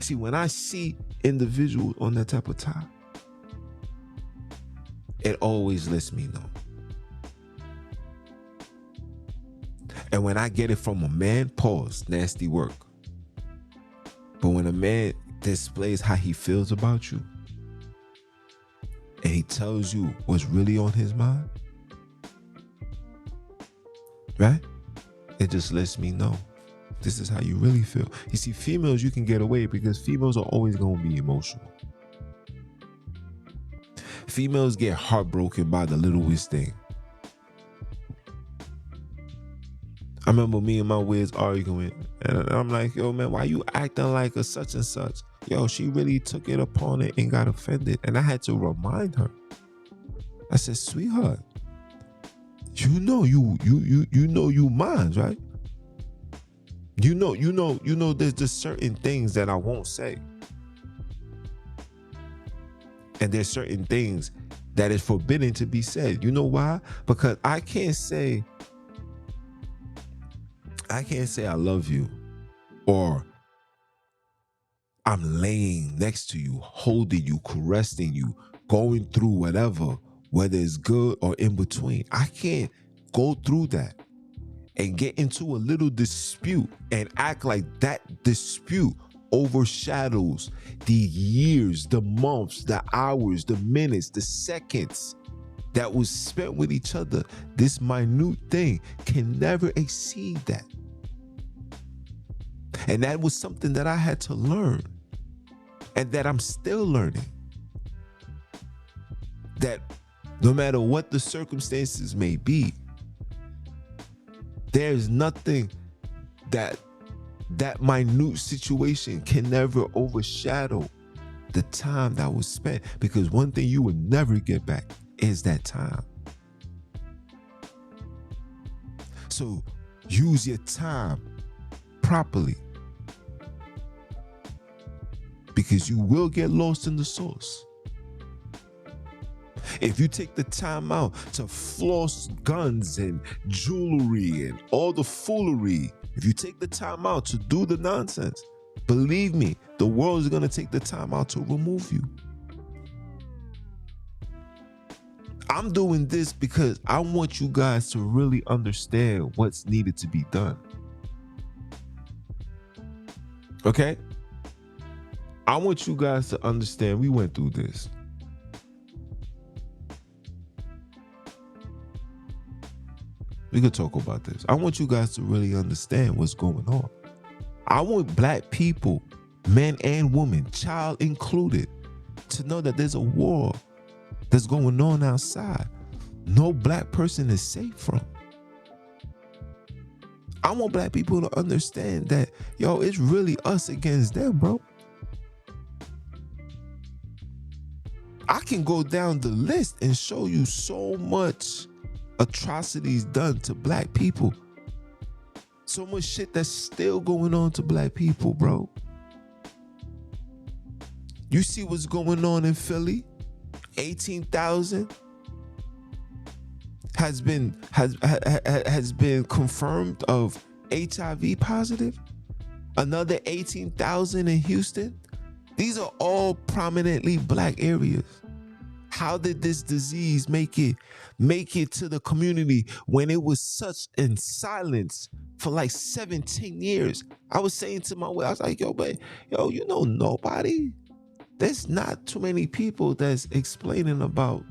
See, when I see individuals on that type of time, it always lets me know. And when I get it from a man, pause, nasty work. But when a man displays how he feels about you, and he tells you what's really on his mind, right? It just lets me know this is how you really feel. You see, females, you can get away because females are always going to be emotional. Females get heartbroken by the littlest thing. I remember me and my Wiz arguing, and I'm like, yo, man, why you acting like a such and such? Yo, she really took it upon it and got offended. And I had to remind her. I said, sweetheart, you know you mine, right? You know there's just certain things that I won't say. And there's certain things that is forbidden to be said. You know why? Because I can't say I love you, or I'm laying next to you, holding you, caressing you, going through whatever, whether it's good or in between. I can't go through that and get into a little dispute and act like that dispute overshadows the years, the months, the hours, the minutes, the seconds that was spent with each other. This minute thing can never exceed that. And that was something that I had to learn, and that I'm still learning. That no matter what the circumstances may be, there's nothing that minute situation can never overshadow the time that was spent. Because one thing you will never get back is that time. So use your time properly, because you will get lost in the sauce. If you take the time out to floss guns and jewelry and all the foolery, if you take the time out to do the nonsense, believe me, the world is going to take the time out to remove you. I'm doing this because I want you guys to really understand what's needed to be done. Okay? I want you guys to understand we went through this. We could talk about this. I want you guys to really understand what's going on. I want black people, men and women, child included, to know that there's a war that's going on outside. No black person is safe from. I want black people to understand that, yo, it's really us against them, bro. I can go down the list and show you so much atrocities done to black people. So much shit that's still going on to black people, bro. You see what's going on in Philly? 18,000 has been confirmed of HIV positive. Another 18,000 in Houston. These are all prominently black areas. How did this disease make it to the community when it was such in silence for like 17 years? I was saying to my way, I was like, yo, you know, nobody. There's not too many people that's explaining about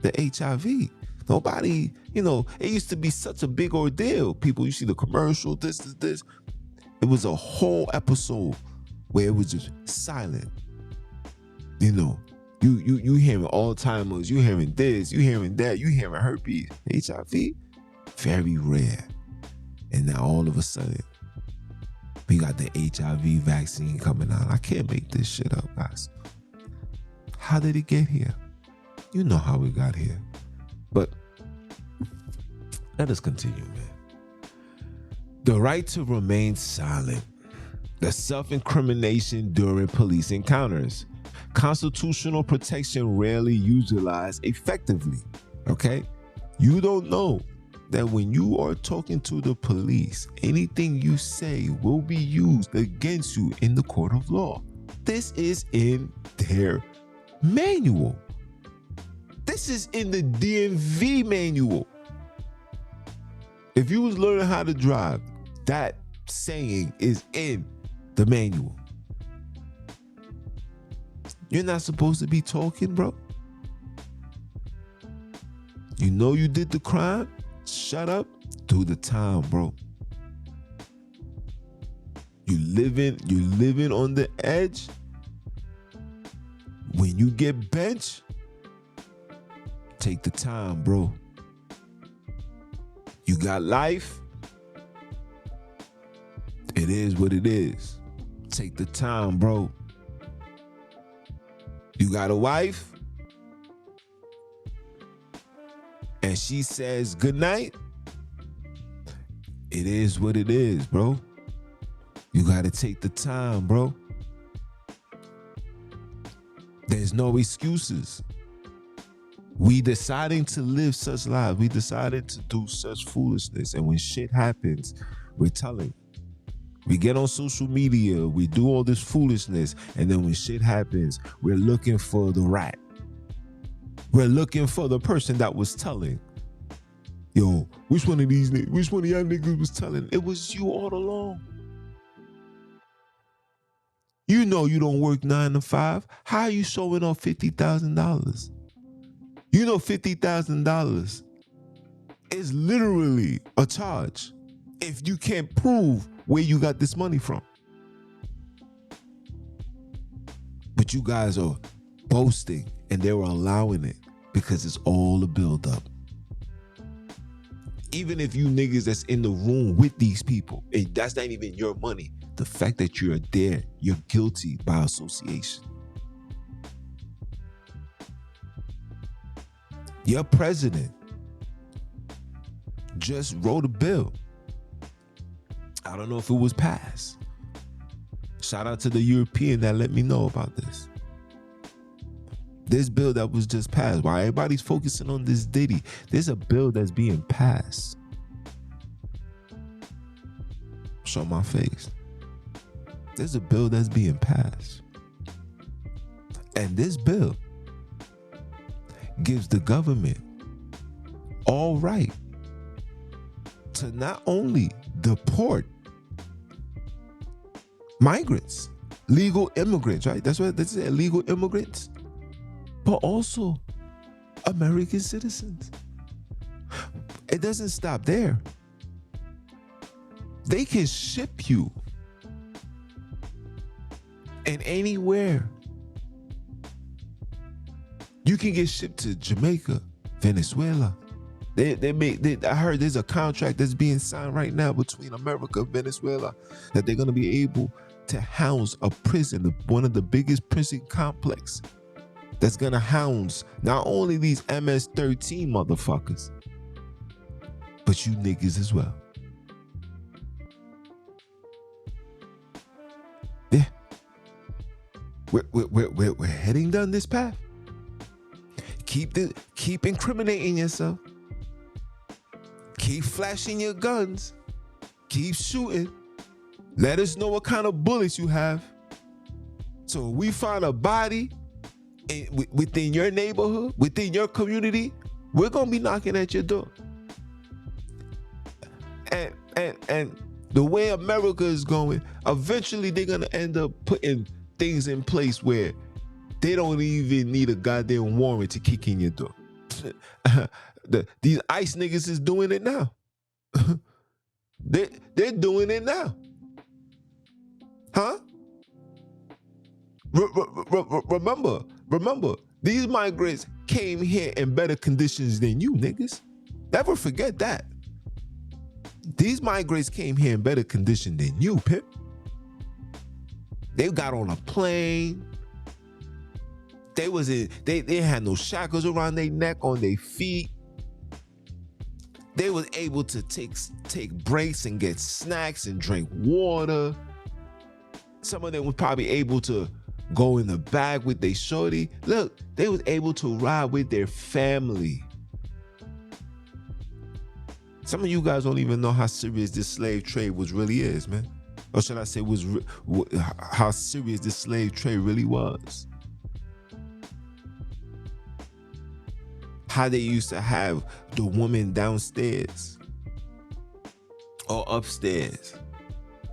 the HIV. Nobody, you know, it used to be such a big ordeal. People, you see the commercial, this. It was a whole episode where it was just silent. You know, you hearing Alzheimer's, you hearing this, you hearing that, you hearing herpes. HIV, very rare. And now all of a sudden, we got the HIV vaccine coming out. I can't make this shit up, guys. How did it get here? You know how we got here. But let us continue, man. The right to remain silent. The self-incrimination during police encounters. Constitutional protection rarely utilized effectively. Okay? You don't know that when you are talking to the police, anything you say will be used against you in the court of law. This is in their manual. This is in the DMV manual. If you was learning how to drive, that saying is in the manual. You're not supposed to be talking, bro. You know you did the crime. Shut up. Do the time, bro. You living on the edge. When you get benched, take the time, bro. You got life. It is what it is. Take the time, bro. You got a wife, and she says good night. It is what it is, bro. You got to take the time, bro. There's no excuses. We deciding to live such lives. We decided to do such foolishness. And when shit happens, we're telling. We get on social media, we do all this foolishness, and then when shit happens, we're looking for the rat. We're looking for the person that was telling. Yo, which one of y'all niggas was telling? It was you all along. You know you don't work 9 to 5. How are you showing off $50,000? You know $50,000 is literally a charge if you can't prove where you got this money from. But you guys are boasting and they were allowing it because it's all a build-up. Even if you niggas that's in the room with these people, and that's not even your money, the fact that you're there, you're guilty by association. Your president just wrote a bill. I don't know if it was passed. Shout out to the European that let me know about this. This bill that was just passed, while everybody's focusing on this Diddy, there's a bill that's being passed. Show my face. There's a bill that's being passed. And this bill gives the government all right to not only deport migrants, legal immigrants, right? That's what this is, illegal immigrants, but also American citizens. It doesn't stop there. They can ship you and anywhere. You can get shipped to Jamaica, Venezuela. I heard there's a contract that's being signed right now between America and Venezuela that they're going to be able to house a prison, one of the biggest prison complex that's going to house not only these MS-13 motherfuckers, but you niggas as well. Yeah. We're heading down this path. Keep incriminating yourself. Keep flashing your guns. Keep shooting. Let us know what kind of bullets you have. So if we find a body within your neighborhood, within your community, we're gonna be knocking at your door. And the way America is going, eventually they're gonna end up putting things in place where they don't even need a goddamn warrant to kick in your door. These ICE niggas is doing it now. They're doing it now. Huh? Remember, these migrants came here in better conditions than you niggas. Never forget that. These migrants came here in better condition than you, pimp. They got on a plane. They had no shackles around their neck, on their feet. They was able to take breaks and get snacks and drink water. Some of them was probably able to go in the back with their shorty. Look, they was able to ride with their family. Some of you guys don't even know how serious this slave trade really is, man. Or should I say how serious this slave trade really was. How they used to have the woman downstairs or upstairs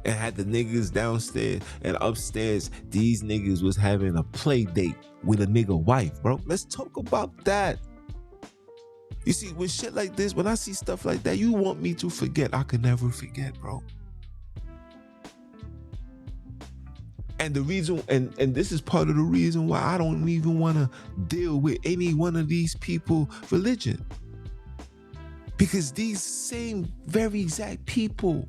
and had the niggas downstairs, and upstairs these niggas was having a play date with a nigga wife, bro. Let's talk about that. You see, when shit like this, when I see stuff like that, you want me to forget. I can never forget, bro. And the reason, and this is part of the reason why I don't even want to deal with any one of these people' religion. Because these same very exact people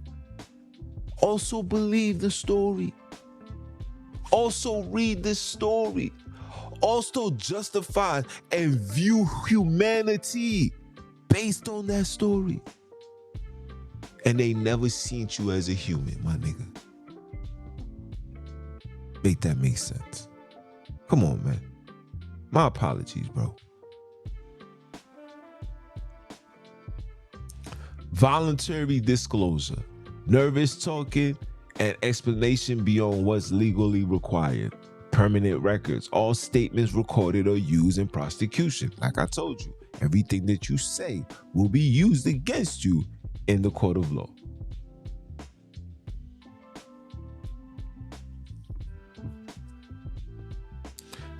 also believe the story, also read this story, also justify and view humanity based on that story. And they never seen you as a human, my nigga. Make that make sense. Come on, man. My apologies, bro. Voluntary disclosure, nervous talking, and explanation beyond what's legally required. Permanent records, all statements recorded or used in prosecution. Like I told you, everything that you say will be used against you in the court of law.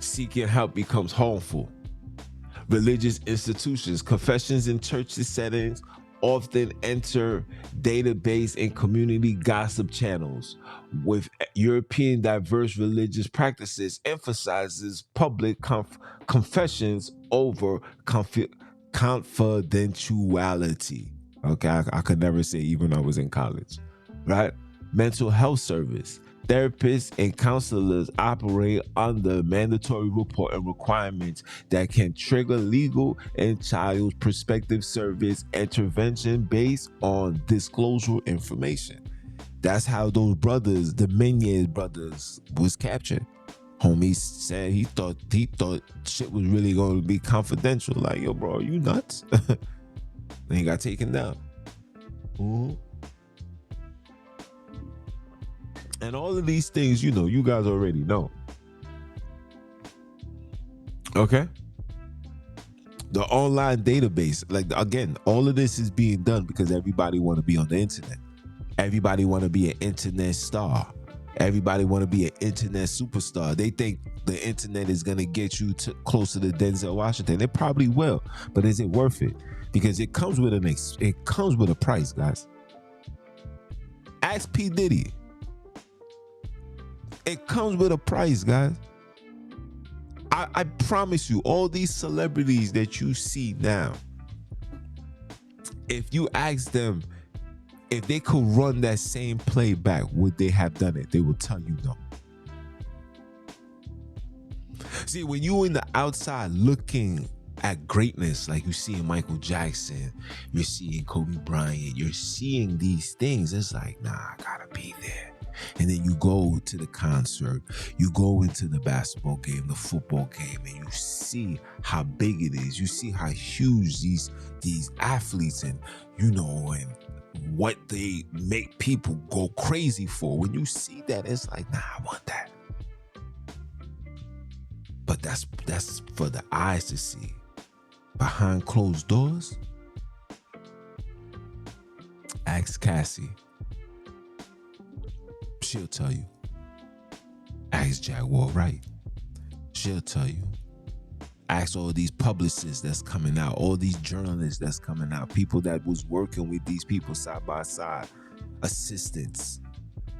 Seeking help becomes harmful. Religious institutions, confessions in church settings often enter database and community gossip channels. With European diverse religious practices, emphasizes public confessions over confidentiality. Okay, I could never say even I was in college, right? Mental health service. Therapists and counselors operate under mandatory reporting requirements that can trigger legal and child protective service intervention based on disclosure information. That's how those brothers, the Menez brothers, was captured. Homie said he thought shit was really going to be confidential. Like, yo, bro, are you nuts? And he got taken down. Mm-hmm. And all of these things, you know, you guys already know. Okay? The online database, like, again, all of this is being done because everybody want to be on the internet. Everybody want to be an internet star. Everybody want to be an internet superstar. They think the internet is gonna get you closer to Denzel Washington. It probably will, but is it worth it? Because it comes with a price, guys. Ask P. Diddy. It comes with a price, guys. I promise you, all these celebrities that you see now, if you ask them if they could run that same playback, would they have done it? They will tell you no. See, when you're in the outside looking at greatness, like you see in Michael Jackson, you're seeing Kobe Bryant, you're seeing these things, it's like, nah, I gotta be there. And then you go to the concert, you go into the basketball game, the football game, and you see how big it is. You see how huge these athletes and and what they make people go crazy for. When you see that, it's like, nah, I want that. But that's for the eyes to see. Behind closed doors, ask Cassie. She'll tell you. Ask Jaguar Wright. She'll tell you. Ask all these publicists that's coming out, all these journalists that's coming out, people that was working with these people side by side, assistants.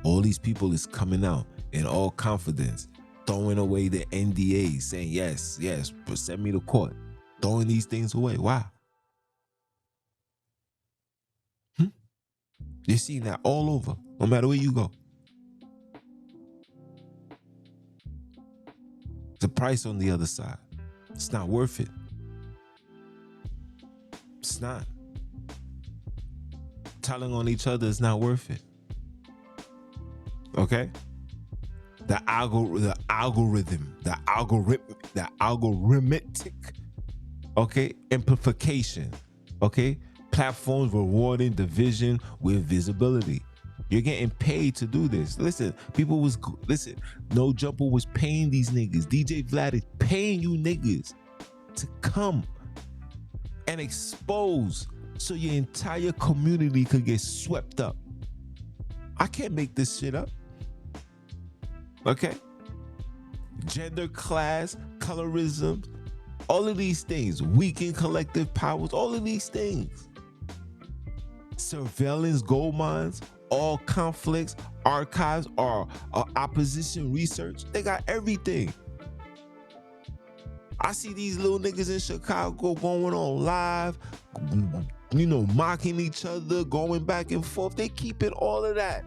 All these people is coming out in all confidence, throwing away the NDA, saying yes, but send me to court. Throwing these things away. Why? You're seeing that all over, no matter where you go. The price on the other side. It's not worth it. It's not. Telling on each other is not worth it. Okay? The algorithmic, okay, amplification, okay, platforms rewarding division with visibility. You're getting paid to do this. Listen, No Jumper was paying these niggas. DJ Vlad is paying you niggas to come and expose so your entire community could get swept up. I can't make this shit up. Okay? Gender, class, colorism, all of these things, weaken collective powers, all of these things. Surveillance, gold mines, all conflicts, archives, or opposition research. They got everything. I see these little niggas in Chicago going on live, mocking each other, going back and forth. They keeping all of that.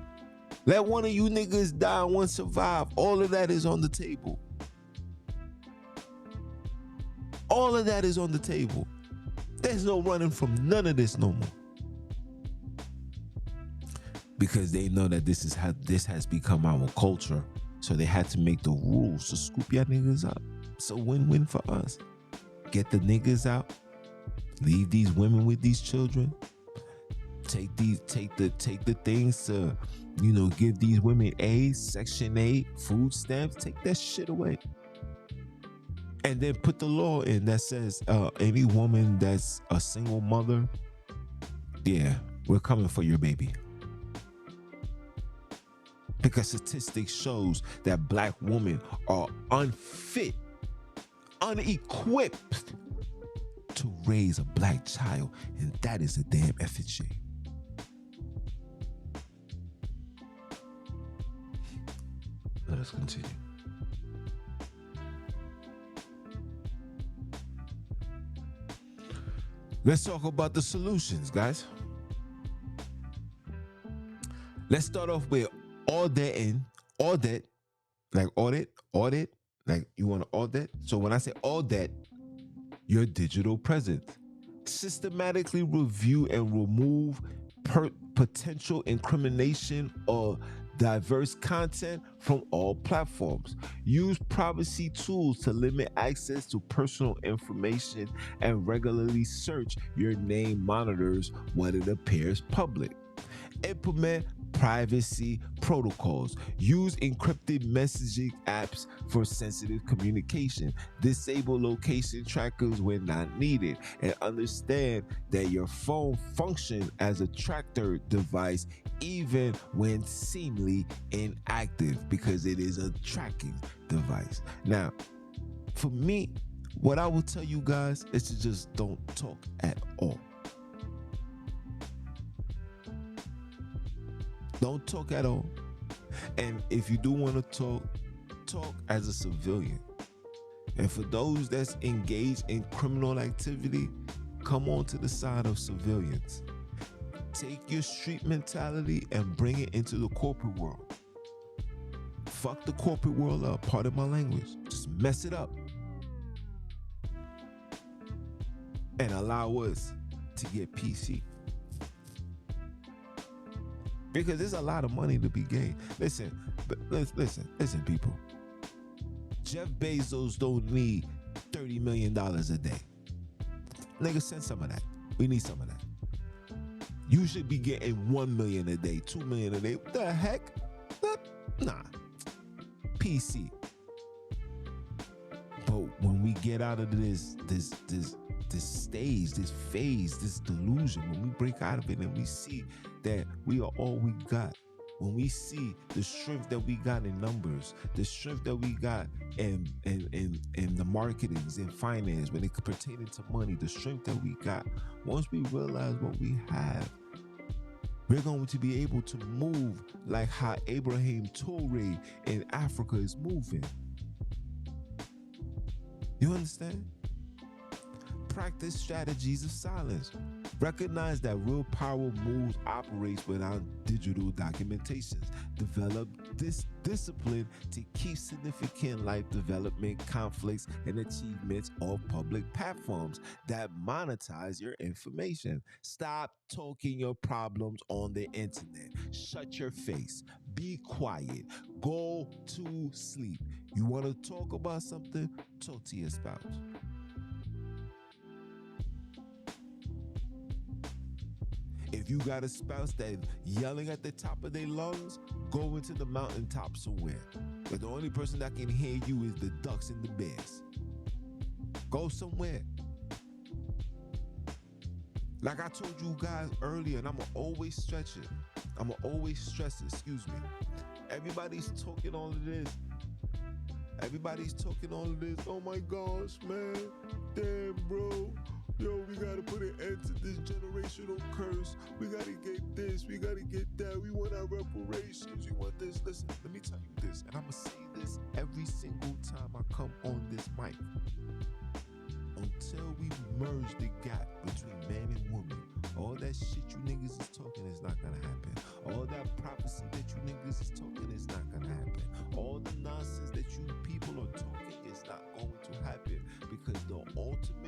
Let one of you niggas die, one survive. All of that is on the table. All of that is on the table. There's no running from none of this no more. Because they know that this has become our culture. So they had to make the rules to scoop y'all niggas up. It's a win-win for us. Get the niggas out. Leave these women with these children. Take the things to, give these women aid, Section 8, food stamps. Take that shit away. And then put the law in that says any woman that's a single mother, yeah, we're coming for your baby. Because statistics shows that black women are unfit, unequipped to raise a black child, and that is a damn effing shame. Let us continue. Let's talk about the solutions, guys. Let's start off with audit, like you want to audit. So when I say audit, your digital presence. Systematically review and remove potential incrimination or diverse content from all platforms. Use privacy tools to limit access to personal information and regularly search your name monitors when it appears public. Implement privacy protocols. Use encrypted messaging apps for sensitive communication. Disable location trackers when not needed. And understand that your phone functions as a tracker device even when seemingly inactive, because it is a tracking device. Now, for me, what I will tell you guys is to just don't talk at all. Don't talk at all. And if you do want to talk as a civilian. And for those that's engaged in criminal activity, come on to the side of civilians. Take your street mentality and bring it into the corporate world. Fuck the corporate world up, pardon my language. Just mess it up. And allow us to get PC. Because there's a lot of money to be gained. Listen, people. Jeff Bezos don't need $30 million a day. Nigga, send some of that. We need some of that. You should be getting $1 million a day, $2 million a day. What the heck? Nah. PC. But when we get out of this stage, this phase, this delusion, when we break out of it and we see that we are all we got, when we see the strength that we got in numbers, the strength that we got in the marketings and finance, when it pertaining to money, the strength that we got, once we realize what we have, we're going to be able to move like how Abraham Toure in Africa is moving. You understand? Practice strategies of silence. Recognize that real power moves operates without digital documentations. Develop this discipline to keep significant life development, conflicts, and achievements on public platforms that monetize your information. Stop talking your problems on the internet. Shut your face. Be quiet. Go to sleep. You want to talk about something? Talk to your spouse. If you got a spouse that yelling at the top of their lungs, go into the mountaintop somewhere. But the only person that can hear you is the ducks and the bears. Go somewhere. Like I told you guys earlier, and I'ma always stretch it. I'ma always stress it, excuse me. Everybody's talking all of this. Everybody's talking all of this. Oh my gosh, man. Damn, bro. Yo, we gotta put an end to this generational curse. We gotta get this, we gotta get that. We want our reparations, we want this. Listen, let me tell you this, and I'm gonna say this every single time I come on this mic. Until we merge the gap between man and woman, all that shit you niggas is talking is not gonna happen. All that prophecy that you niggas is talking is not gonna happen. All the nonsense that you people are talking is not going to happen, because the ultimate